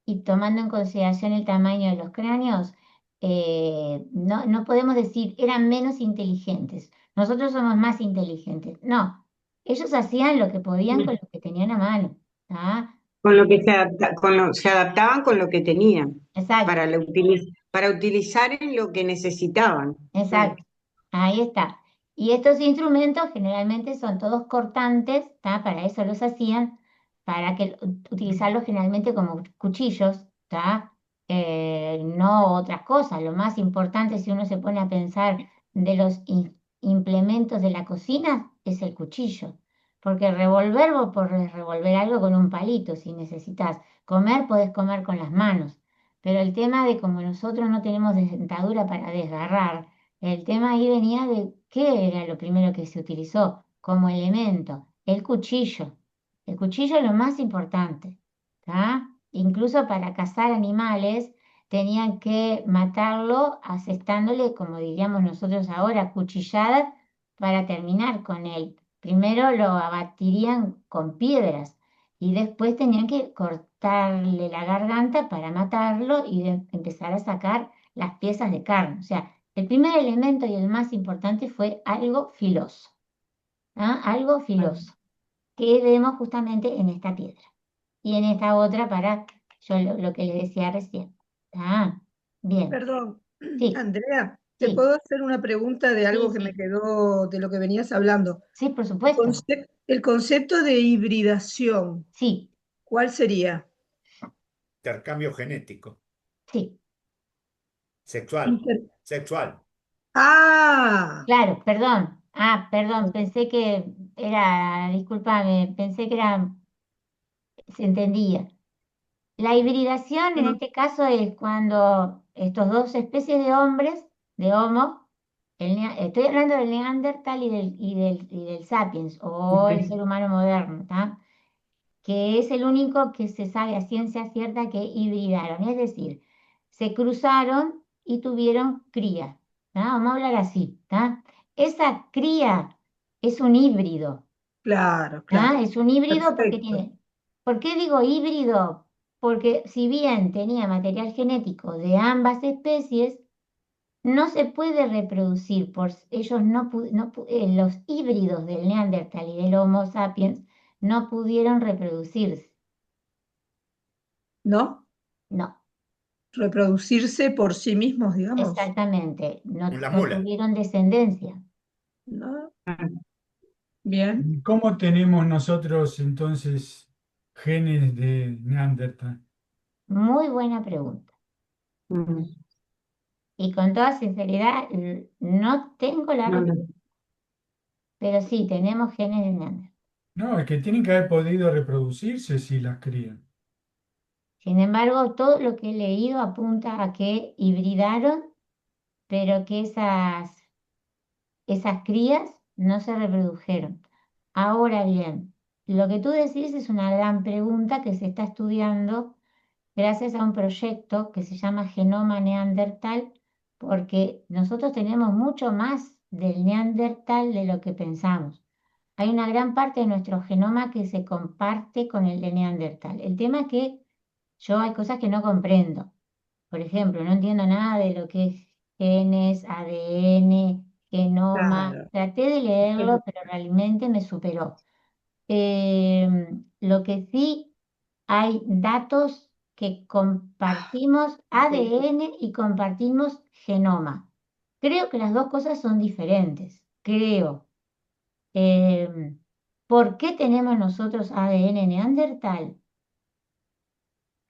y tomando en consideración el tamaño de los cráneos, no podemos decir eran menos inteligentes. Nosotros somos más inteligentes. No, ellos hacían lo que podían con lo que tenían a mano. ¿Ah? Con lo que se adaptaban con lo que tenían Exacto. para utilizar en lo que necesitaban. Claro. Exacto, ahí está. Y estos instrumentos generalmente son todos cortantes, ¿tá? Para eso los hacían, para utilizarlos generalmente como cuchillos, ¿tá? No otras cosas. Lo más importante, si uno se pone a pensar de los implementos de la cocina, es el cuchillo. Porque revolver, vos podés revolver algo con un palito si necesitas. Comer, podés comer con las manos. Pero el tema de como nosotros no tenemos dentadura para desgarrar, el tema ahí venía de qué era lo primero que se utilizó como elemento, el cuchillo. El cuchillo es lo más importante, ¿tá? Incluso para cazar animales tenían que matarlo asestándole, como diríamos nosotros ahora, cuchilladas para terminar con él. Primero lo abatirían con piedras y después tenían que cortarle la garganta para matarlo y empezar a sacar las piezas de carne. O sea, el primer elemento y el más importante fue algo filoso, ¿ah? Algo filoso, que vemos justamente en esta piedra. Y en esta otra para yo lo que les decía recién. Ah, bien, Perdón, sí, Andrea, ¿te sí, puedo hacer una pregunta de sí, algo que me sí, quedó de lo que venías hablando? sí, por El supuesto. el concepto de hibridación, Sí, ¿cuál sería? Intercambio genético, sí, sexual, Inter- sexual. Ah, claro, perdón. Ah, perdón, pensé que era, discúlpame, pensé que era, se entendía. La hibridación en no, este caso es cuando estos dos especies de hombres, de Homo, estoy hablando del Neandertal y del Sapiens o el ser humano moderno, ¿tá? Que es el único que se sabe a ciencia cierta que hibridaron, es decir, se cruzaron y tuvieron cría, ¿tá? Vamos a hablar así, ¿tá? Esa cría es un híbrido. claro, ¿Ah? claro. Es un híbrido porque Perfecto. tiene. ¿Por qué digo híbrido? Porque si bien tenía material genético de ambas especies, no se puede reproducir, ellos los híbridos del Neandertal y del Homo sapiens no pudieron reproducirse, ¿no? no, Reproducirse por sí mismos, digamos. exactamente, En la no mula. tuvieron descendencia. ¿No? Bien. ¿Y cómo tenemos nosotros entonces genes de Neandertal? Muy buena pregunta. Mm, Y con toda sinceridad, no tengo la no, no. respuesta, pero sí, tenemos genes de Neandertal. No, es que tienen que haber podido reproducirse si las crían. Sin embargo, todo lo que he leído apunta a que hibridaron, pero que esas crías no se reprodujeron. Ahora bien, lo que tú decís es una gran pregunta que se está estudiando gracias a un proyecto que se llama Genoma Neandertal, porque nosotros tenemos mucho más del Neandertal de lo que pensamos. Hay una gran parte de nuestro genoma que se comparte con el de Neandertal. El tema es que yo hay cosas que no comprendo. Por ejemplo, no entiendo nada de lo que es genes, ADN, genoma. Claro. Traté de leerlo, pero realmente me superó. Lo que sí hay datos que compartimos ADN y compartimos genoma. Creo que las dos cosas son diferentes, creo. Em, ¿Por qué tenemos nosotros ADN neandertal?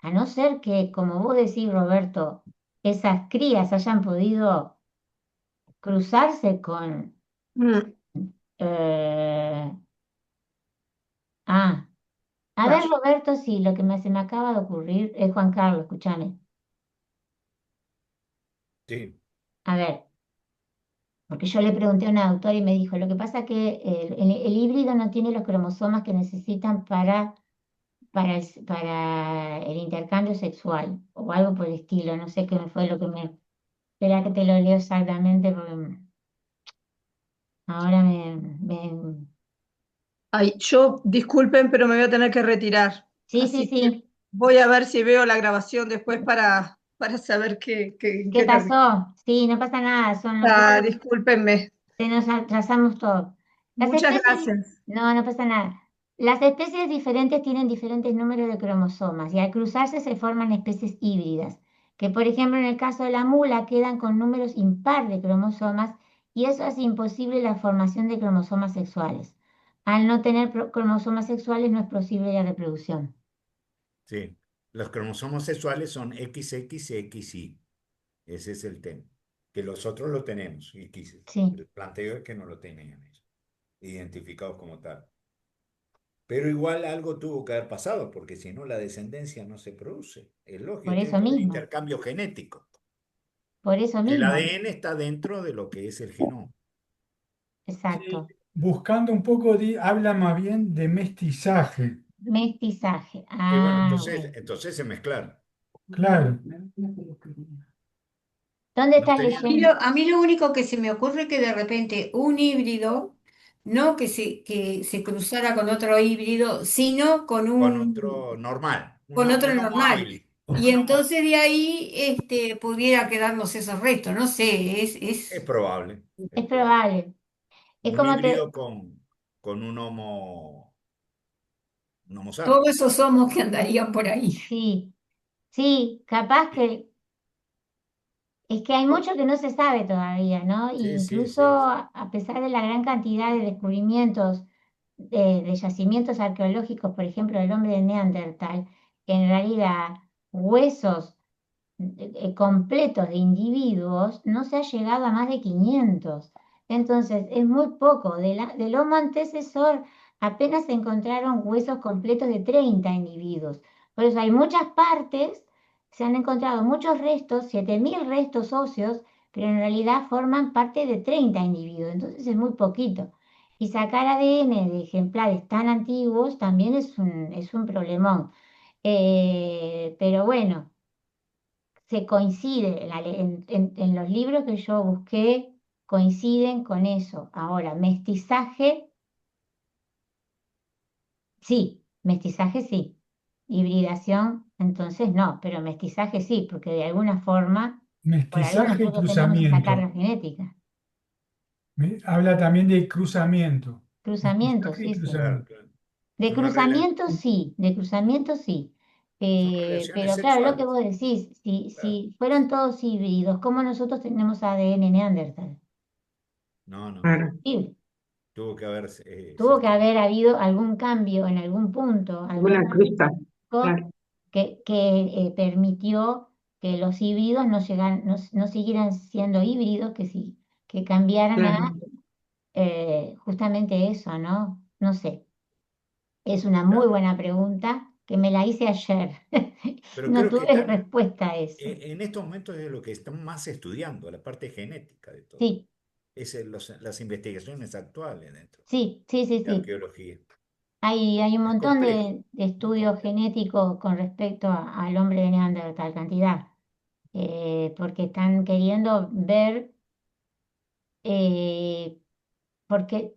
A no ser que, como vos decís, Roberto, esas crías hayan podido cruzarse con... Mm, eh, ah, a ver, claro. Roberto, sí, lo que se me acaba de ocurrir es Juan Carlos, escúchame. Sí, A ver, porque yo le pregunté a una doctora y me dijo, lo que pasa es que el híbrido no tiene los cromosomas que necesitan para el intercambio sexual o algo por el estilo, no sé qué fue lo que me... Espera que te lo leo exactamente porque ahora Ay, yo, disculpen, pero me voy a tener que retirar. Sí, sí, Así que sí. voy a ver si veo la grabación después para saber en ¿Qué qué termina. pasó? Sí, no pasa nada, son Ah, nosotros, discúlpenme. se nos atrasamos todo. Las Muchas especies, gracias. no, no pasa nada. Las especies diferentes tienen diferentes números de cromosomas y al cruzarse se forman especies híbridas, que por ejemplo en el caso de la mula quedan con números impar de cromosomas y eso hace imposible la formación de cromosomas sexuales. Al no tener cromosomas sexuales no es posible la reproducción. sí. Los cromosomas sexuales son XX y XY. Ese es el tema. Que los otros lo tenemos. Sí, El planteo es que no lo tenían ellos, identificados como tal. Pero igual algo tuvo que haber pasado, porque si no la descendencia no se produce. Es por lógico, tiene eso que haber mismo, intercambio genético. por eso El mismo, ADN está dentro de lo que es el genoma. Sí, exacto. buscando un poco, habla más bien de mestizaje. Mestizaje. Y bueno, Ah, entonces, bueno. entonces se mezclaron. Claro. ¿Dónde No estás tenían. leyendo? A mí lo único que se me ocurre es que de repente un híbrido, no que se cruzara con otro híbrido, sino Con otro normal, con otro un Homo normal. habilis. Y entonces de ahí pudiera quedarnos esos restos. No sé, Es probable, es Es probable. probable. Es Un como híbrido con un homo todos sapiens. esos somos que andarían por ahí. sí, sí, capaz que es que hay mucho que no se sabe todavía, ¿no? Y Sí, sí, incluso sí. a pesar de la gran cantidad de descubrimientos de yacimientos arqueológicos, por ejemplo, del hombre de Neandertal, que en realidad huesos completos de individuos no se ha llegado a más de 500. Entonces, es muy poco. Del Homo antecesor apenas se encontraron huesos completos de 30 individuos. Por eso hay muchas partes, se han encontrado muchos restos, 7.000 restos óseos, pero en realidad forman parte de 30 individuos. Entonces es muy poquito. Y sacar ADN de ejemplares tan antiguos también es un problemón. Pero bueno, se coincide, en los libros que yo busqué, coinciden con eso. Ahora, mestizaje, sí. Hibridación, entonces no, pero mestizaje sí, porque de alguna forma Por algo Mestizaje y nosotros tenemos esa carga cruzamiento. genética. Habla también de cruzamiento. Cruzamiento, Mestizaje y sí, sí. Claro, cruzamiento. claro. De Una rela- cruzamiento sí, de cruzamiento sí. Son relaciones Pero claro, lo que sexuales. vos decís, si, Claro. si fueron todos híbridos, ¿cómo nosotros tenemos ADN neandertal? No, no. Claro. Imposible. Tuvo que haber Tuvo que existido. haber habido algún cambio en algún punto, algún Una cambio cruza. genético Claro. que permitió que los híbridos no siguieran siendo híbridos, que cambiaran a Claro. justamente eso, ¿no? No sé, es una muy Claro. buena pregunta que me la hice ayer. Pero No creo que tuve están, respuesta a eso. en estos momentos es lo que están más estudiando, la parte genética de todo. Sí, Es las investigaciones actuales dentro sí, sí, sí, de sí. arqueología. Hay un Es montón complejo, de muy estudios complejo. genéticos con respecto al hombre de Neandertal, cantidad, porque están queriendo ver, eh, porque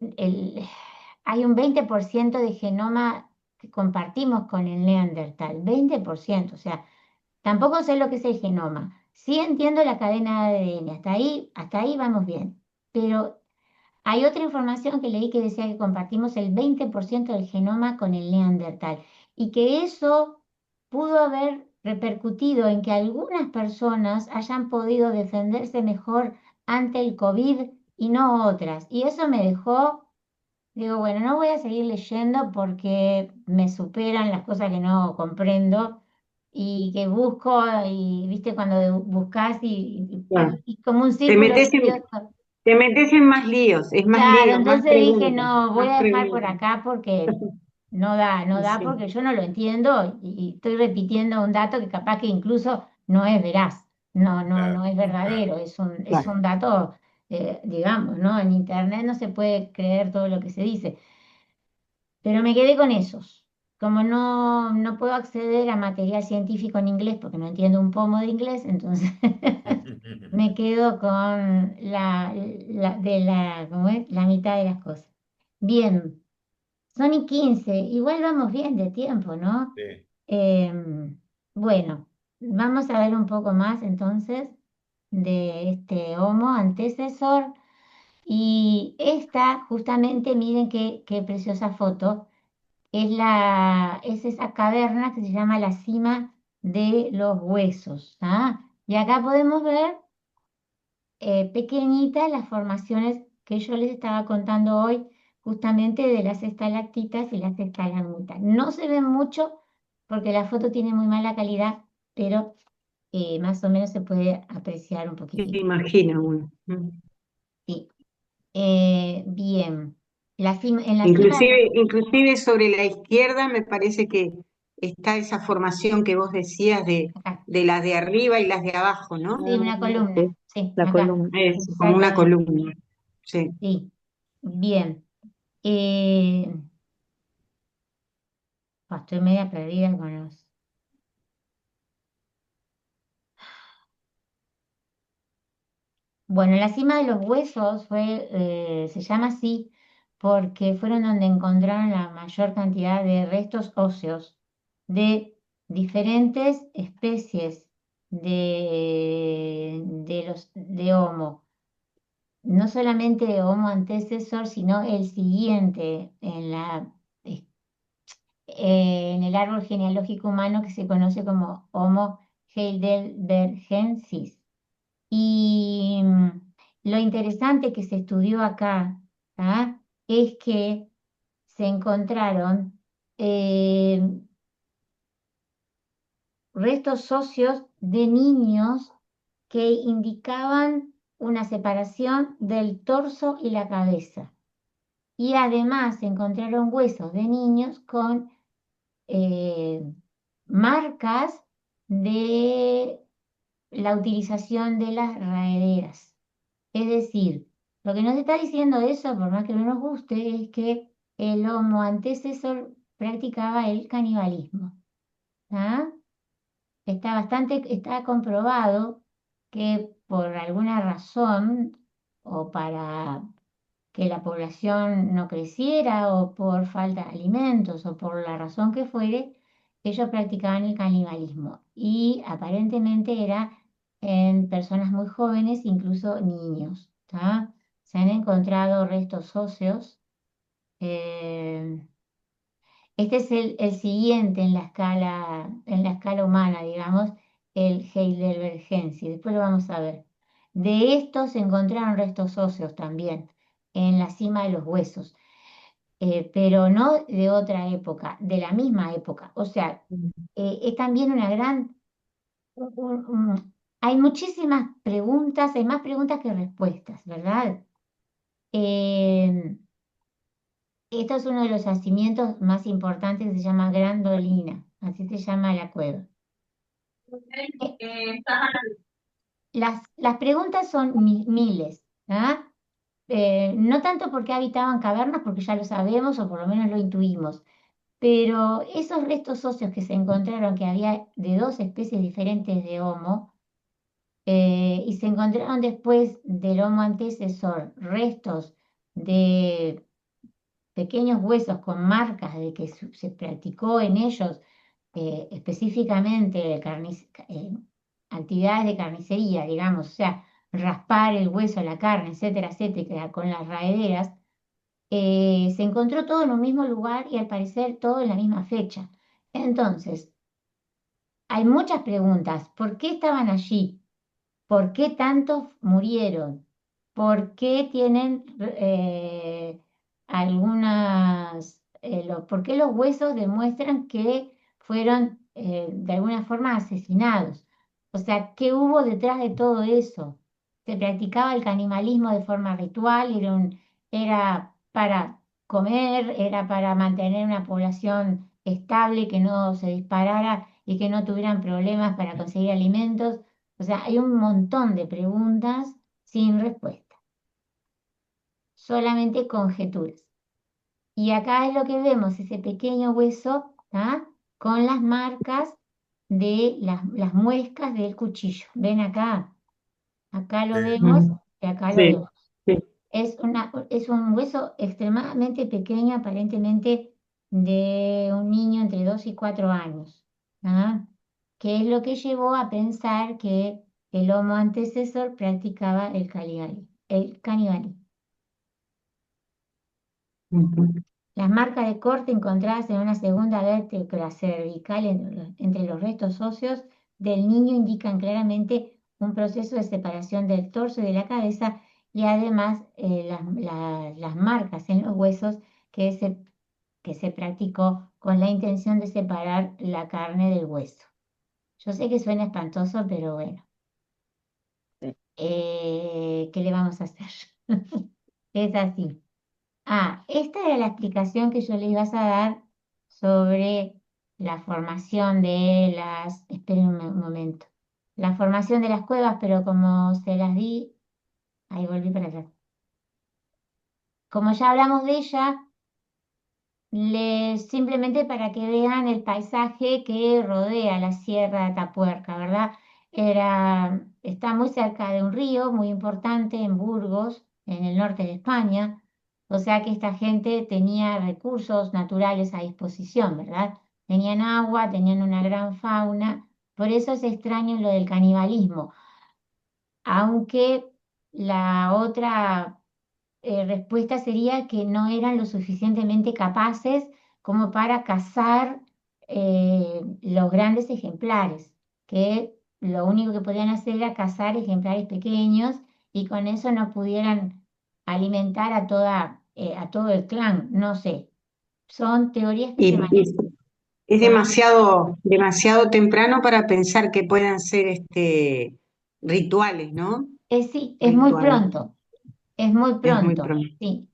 hay un 20% de genoma que compartimos con el Neandertal, 20%, o sea, tampoco sé lo que es el genoma. Sí entiendo la cadena de ADN, hasta ahí vamos bien, pero hay otra información que leí que decía que compartimos el 20% del genoma con el neandertal y que eso pudo haber repercutido en que algunas personas hayan podido defenderse mejor ante el COVID y no otras. Y eso me dejó, digo, bueno, no voy a seguir leyendo porque me superan las cosas que no comprendo y que busco y, viste, cuando buscas Claro. y como un Te círculo metes en, vicioso. te metes en más líos, es más Claro, lío, entonces dije, no, voy más a dejar por preguntas. acá porque no da Sí, porque yo no lo entiendo y estoy repitiendo un dato que capaz que incluso no es veraz, no Claro, es claro. verdadero, es claro. un dato, digamos, ¿no? En internet no se puede creer todo lo que se dice, pero me quedé con esos. Como no puedo acceder a material científico en inglés porque no entiendo un pomo de inglés, entonces me quedo con ¿cómo es? La mitad de las cosas. Bien, son y 15, igual vamos bien de tiempo, ¿no? Sí. Bueno, vamos a ver un poco más entonces de este Homo antecesor. Y esta, justamente, miren qué preciosa foto, es esa caverna que se llama la cima de los huesos. ¿Ah? Y acá podemos ver pequeñitas las formaciones que yo les estaba contando hoy, justamente de las estalactitas y las estalagmitas. No se ven mucho porque la foto tiene muy mala calidad, pero más o menos se puede apreciar un Me poquitito. imagino uno. Sí. Bien. En la cima de Inclusive sobre la izquierda me parece que está esa formación que vos decías acá, de las de arriba y las de abajo, ¿no? sí, una Sí, columna, sí, la acá, columna. Es como una exactamente, columna. Sí. sí. Bien. Eh, estoy media perdida con los... Bueno, la cima de los huesos se llama así porque fueron donde encontraron la mayor cantidad de restos óseos de diferentes especies de Homo. No solamente de Homo antecesor, sino el siguiente en el árbol genealógico humano que se conoce como Homo heidelbergensis. Y lo interesante que se estudió acá, ¿ah? Es que se encontraron eh, restos óseos de niños que indicaban una separación del torso y la cabeza. Y además se encontraron huesos de niños con eh, marcas de la utilización de las raederas. Es decir, lo que nos está diciendo eso, por más que no nos guste, es que el Homo antecesor practicaba el canibalismo. ¿Ah? Está comprobado que por alguna razón, o para que la población no creciera, o por falta de alimentos, o por la razón que fuere, ellos practicaban el canibalismo. Y aparentemente era en personas muy jóvenes, incluso niños, ¿tá? Se han encontrado restos óseos. eh, Este es el siguiente en la escala humana, digamos, el heidelbergensis. Después lo vamos a ver. De estos se encontraron restos óseos también en la cima de los huesos, pero no de otra época, de la misma época. O sea, es también una gran... hay muchísimas preguntas, hay más preguntas que respuestas, ¿verdad? Eh, Esto es uno de los yacimientos más importantes que se llama Grandolina, así se llama la cueva. Las preguntas son miles, ¿ah? No tanto porque habitaban cavernas, porque ya lo sabemos o por lo menos lo intuimos, pero esos restos óseos que se encontraron, que había de dos especies diferentes de Homo, y se encontraron después del Homo antecesor restos de pequeños huesos con marcas de que se practicó en ellos específicamente actividades de carnicería, digamos, o sea, raspar el hueso, la carne, etcétera, etcétera, con las raederas, se encontró todo en un mismo lugar y al parecer todo en la misma fecha. Entonces, hay muchas preguntas. ¿Por qué estaban allí? ¿Por qué tantos murieron? ¿Por qué tienen por qué los huesos demuestran que fueron de alguna forma asesinados? O sea, ¿qué hubo detrás de todo eso? ¿Se practicaba el canibalismo de forma ritual? ¿Era para comer? ¿Era para mantener una población estable, que no se disparara y que no tuvieran problemas para conseguir alimentos? O sea, hay un montón de preguntas sin respuesta, solamente conjeturas. Y acá es lo que vemos, ese pequeño hueso, ¿tá? Con las marcas de las muescas del cuchillo. ¿Ven acá? Acá lo vemos y acá lo Sí, vemos. sí. Es un hueso extremadamente pequeño, aparentemente de un niño entre 2 y 4 años, ¿ah? Que es lo que llevó a pensar que el Homo antecesor practicaba el canibalismo. Ujú. Las marcas de corte encontradas en una segunda vértebra cervical entre los restos óseos del niño indican claramente un proceso de separación del torso y de la cabeza, y además las marcas en los huesos que se practicó con la intención de separar la carne del hueso. Yo sé que suena espantoso, pero bueno, Sí. ¿qué le vamos a hacer? Es así. Esta era la explicación que yo le iba a dar sobre la formación de esperen un momento, la formación de las cuevas, pero como se las di, ahí volví para atrás. Como ya hablamos de ella, simplemente para que vean el paisaje que rodea la Sierra de Atapuerca, ¿verdad? Está muy cerca de un río muy importante en Burgos, en el norte de España, o sea que esta gente tenía recursos naturales a disposición, ¿verdad? Tenían agua, tenían una gran fauna, por eso es extraño lo del canibalismo, aunque la otra respuesta sería que no eran lo suficientemente capaces como para cazar los grandes ejemplares, que lo único que podían hacer era cazar ejemplares pequeños y con eso no pudieran alimentar a todo el clan, no sé. Son teorías que se Y manejan. es demasiado, demasiado temprano para pensar que puedan ser rituales, ¿no? Sí, Rituales, es muy es muy pronto, pronto. sí.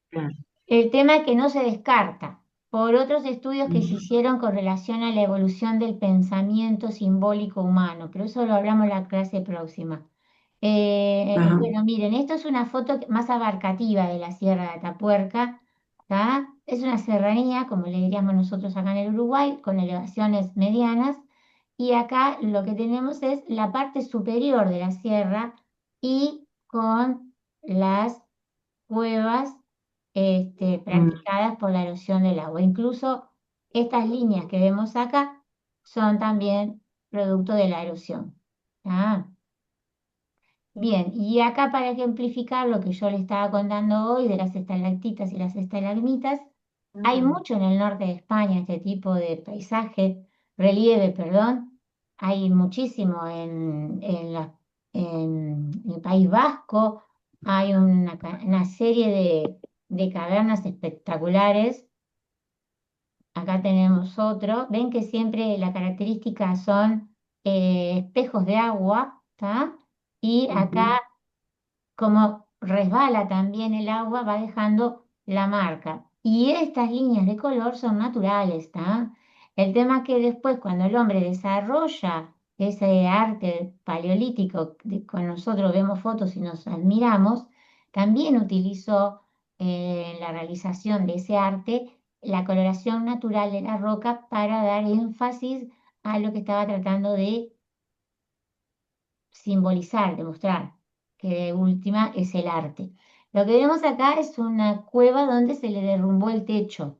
Claro. El tema que no se descarta por otros estudios que se hicieron con relación a la evolución del pensamiento simbólico humano, pero eso lo hablamos en la clase próxima. Ajá. Bueno, miren, esto es una foto más abarcativa de la Sierra de Atapuerca, ¿tá? Es una serranía, como le diríamos nosotros acá en el Uruguay, con elevaciones medianas, y acá lo que tenemos es la parte superior de la sierra y con las cuevas Mm. practicadas por la erosión del agua. Incluso estas líneas que vemos acá son también producto de la erosión. ¿Ah? Bien, y acá para ejemplificar lo que yo le estaba contando hoy de las estalactitas y las estalagmitas, hay mucho en el norte de España este tipo de paisaje, relieve, perdón. Hay muchísimo en el País Vasco, hay una serie de cavernas espectaculares. Acá tenemos otro. Ven que siempre la característica son espejos de agua, ¿tá? Y acá, como resbala también el agua, va dejando la marca. Y estas líneas de color son naturales, ¿está? El tema es que después, cuando el hombre desarrolla ese arte paleolítico, con nosotros vemos fotos y nos admiramos, también utilizó en la realización de ese arte la coloración natural de la roca para dar énfasis a lo que estaba tratando de simbolizar, demostrar, que de última es el arte. Lo que vemos acá es una cueva donde se le derrumbó el techo,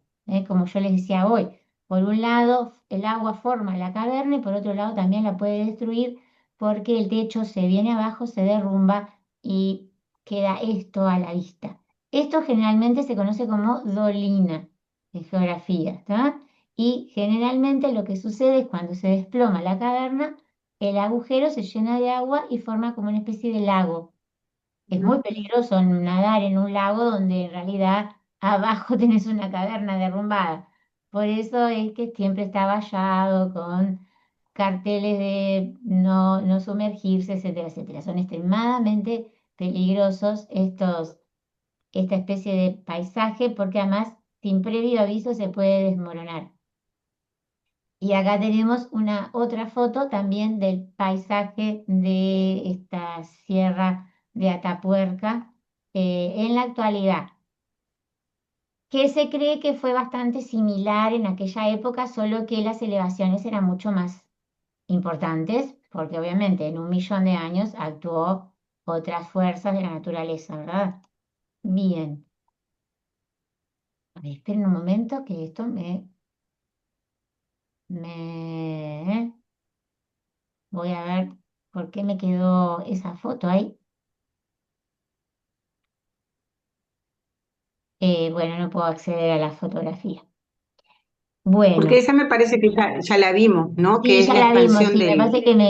como yo les decía hoy. Por un lado, el agua forma la caverna y por otro lado también la puede destruir porque el techo se viene abajo, se derrumba y queda esto a la vista. Esto generalmente se conoce como dolina en geografía, ¿está? Y generalmente lo que sucede es cuando se desploma la caverna, el agujero se llena de agua y forma como una especie de lago. Es muy peligroso nadar en un lago donde en realidad abajo tenés una caverna derrumbada. Por eso es que siempre está vallado con carteles de no sumergirse, etcétera, etcétera. Son extremadamente peligrosos esta especie de paisaje porque además sin previo aviso se puede desmoronar. Y acá tenemos una otra foto también del paisaje de esta sierra de Atapuerca en la actualidad, que se cree que fue bastante similar en aquella época, solo que las elevaciones eran mucho más importantes, porque obviamente en 1 millón de años actuó otras fuerzas de la naturaleza, ¿verdad? Bien, a ver, esperen un momento que esto me voy a ver por qué me quedó esa foto ahí. Bueno, no puedo acceder a la fotografía. Bueno, Porque esa me parece que ya la vimos, ¿no? Que sí, es ya la la vimos, expansión sí, me parece que de la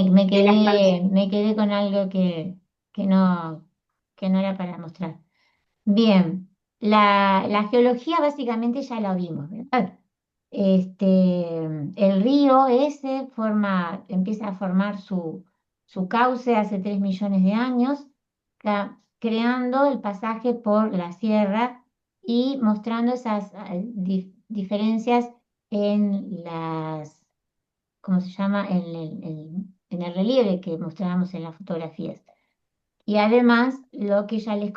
expansión. me quedé con algo que no, que no era para mostrar. Bien, la geología básicamente ya la vimos, ¿verdad? El río ese empieza a formar su cauce hace 3 millones de años, creando el pasaje por la sierra y mostrando esas diferencias en ¿cómo se llama? En el relieve que mostrábamos en las fotografías. Y además, lo que ya les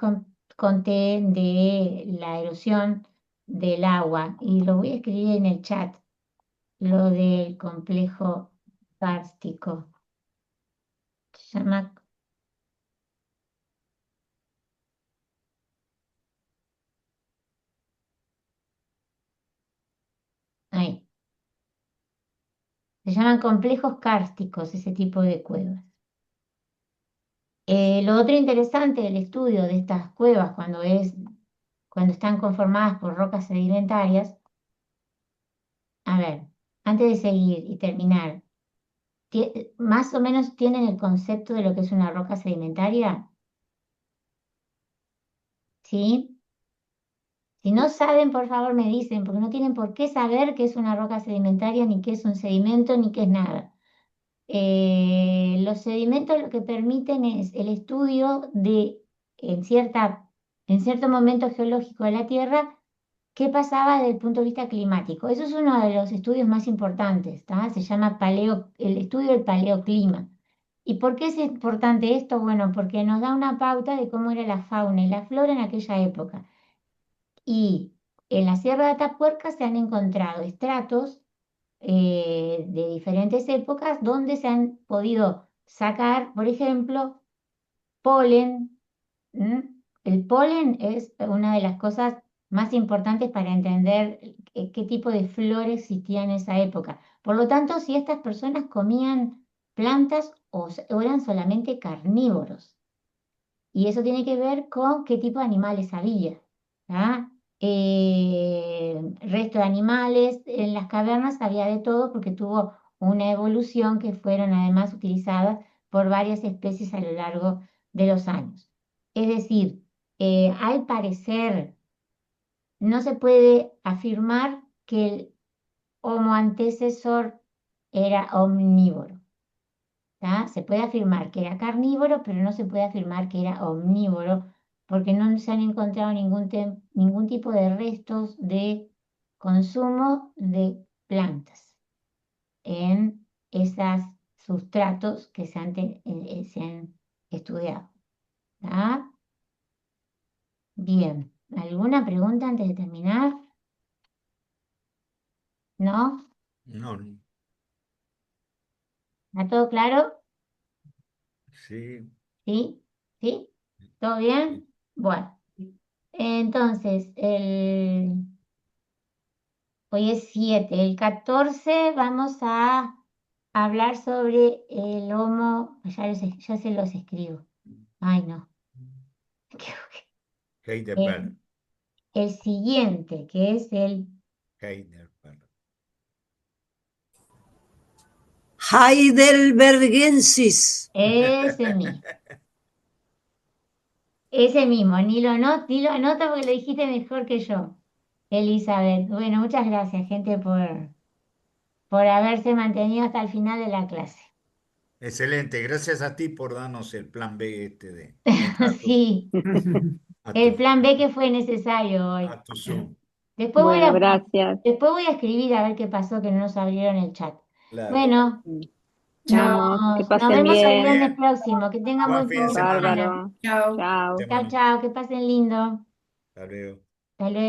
conté de la erosión del agua, y lo voy a escribir en el chat, lo del complejo kárstico. Se llama, ahí, se llaman complejos kársticos, ese tipo de cuevas. Lo otro interesante del estudio de estas cuevas, cuando están conformadas por rocas sedimentarias, a ver, antes de seguir y terminar, más o menos tienen el concepto de lo que es una roca sedimentaria, ¿sí? Si no saben, por favor me dicen, porque no tienen por qué saber qué es una roca sedimentaria, ni qué es un sedimento, ni qué es nada. Los sedimentos lo que permiten es el estudio en en cierto momento geológico de la Tierra, qué pasaba desde el punto de vista climático. Eso es uno de los estudios más importantes, ¿tá? Se llama el estudio del paleoclima. ¿Y por qué es importante esto? Bueno, porque nos da una pauta de cómo era la fauna y la flora en aquella época. Y en la Sierra de Atapuerca se han encontrado estratos de diferentes épocas donde se han podido sacar, por ejemplo, polen. ¿Mm? El polen es una de las cosas más importantes para entender qué tipo de flora existía en esa época. Por lo tanto, si estas personas comían plantas o eran solamente carnívoros. Y eso tiene que ver con qué tipo de animales había. ¿Ah? Resto de animales, en las cavernas había de todo porque tuvo una evolución que fueron además utilizadas por varias especies a lo largo de los años. Es decir, al parecer no se puede afirmar que el Homo antecesor era omnívoro. ¿Tá? Se puede afirmar que era carnívoro, pero no se puede afirmar que era omnívoro, porque no se han encontrado ningún tipo de restos de consumo de plantas en esos sustratos que se han estudiado. ¿Tá? Bien, ¿alguna pregunta antes de terminar? ¿No? No, ¿Está todo claro? sí. ¿Sí? ¿Sí? ¿Todo bien? Bueno, entonces, hoy es 7. El 14 vamos a hablar sobre el Homo. Ya se los escribo. Ay, no. Heidelberg. El siguiente, que es el Heidelberg. Heidelbergensis. ese mismo. Ese mismo, ni lo anota porque lo dijiste mejor que yo, Elizabeth. Bueno, muchas gracias, gente, por haberse mantenido hasta el final de la clase. Excelente, gracias a ti por darnos el plan B de entrar Sí, a el tu, plan B que fue necesario hoy. a tu Zoom. Después voy Bueno, a, gracias. después voy a escribir a ver qué pasó que no nos abrieron el chat. Claro. Bueno, Chao. Bueno, que nos pasen vemos el bien. viernes Bien, próximo. Que tengan buen buen fin fin de de semana. semana. Bárbaro. Chao. Chao. Chao, Semana. chao, que pasen lindo. Hasta luego. Hasta luego.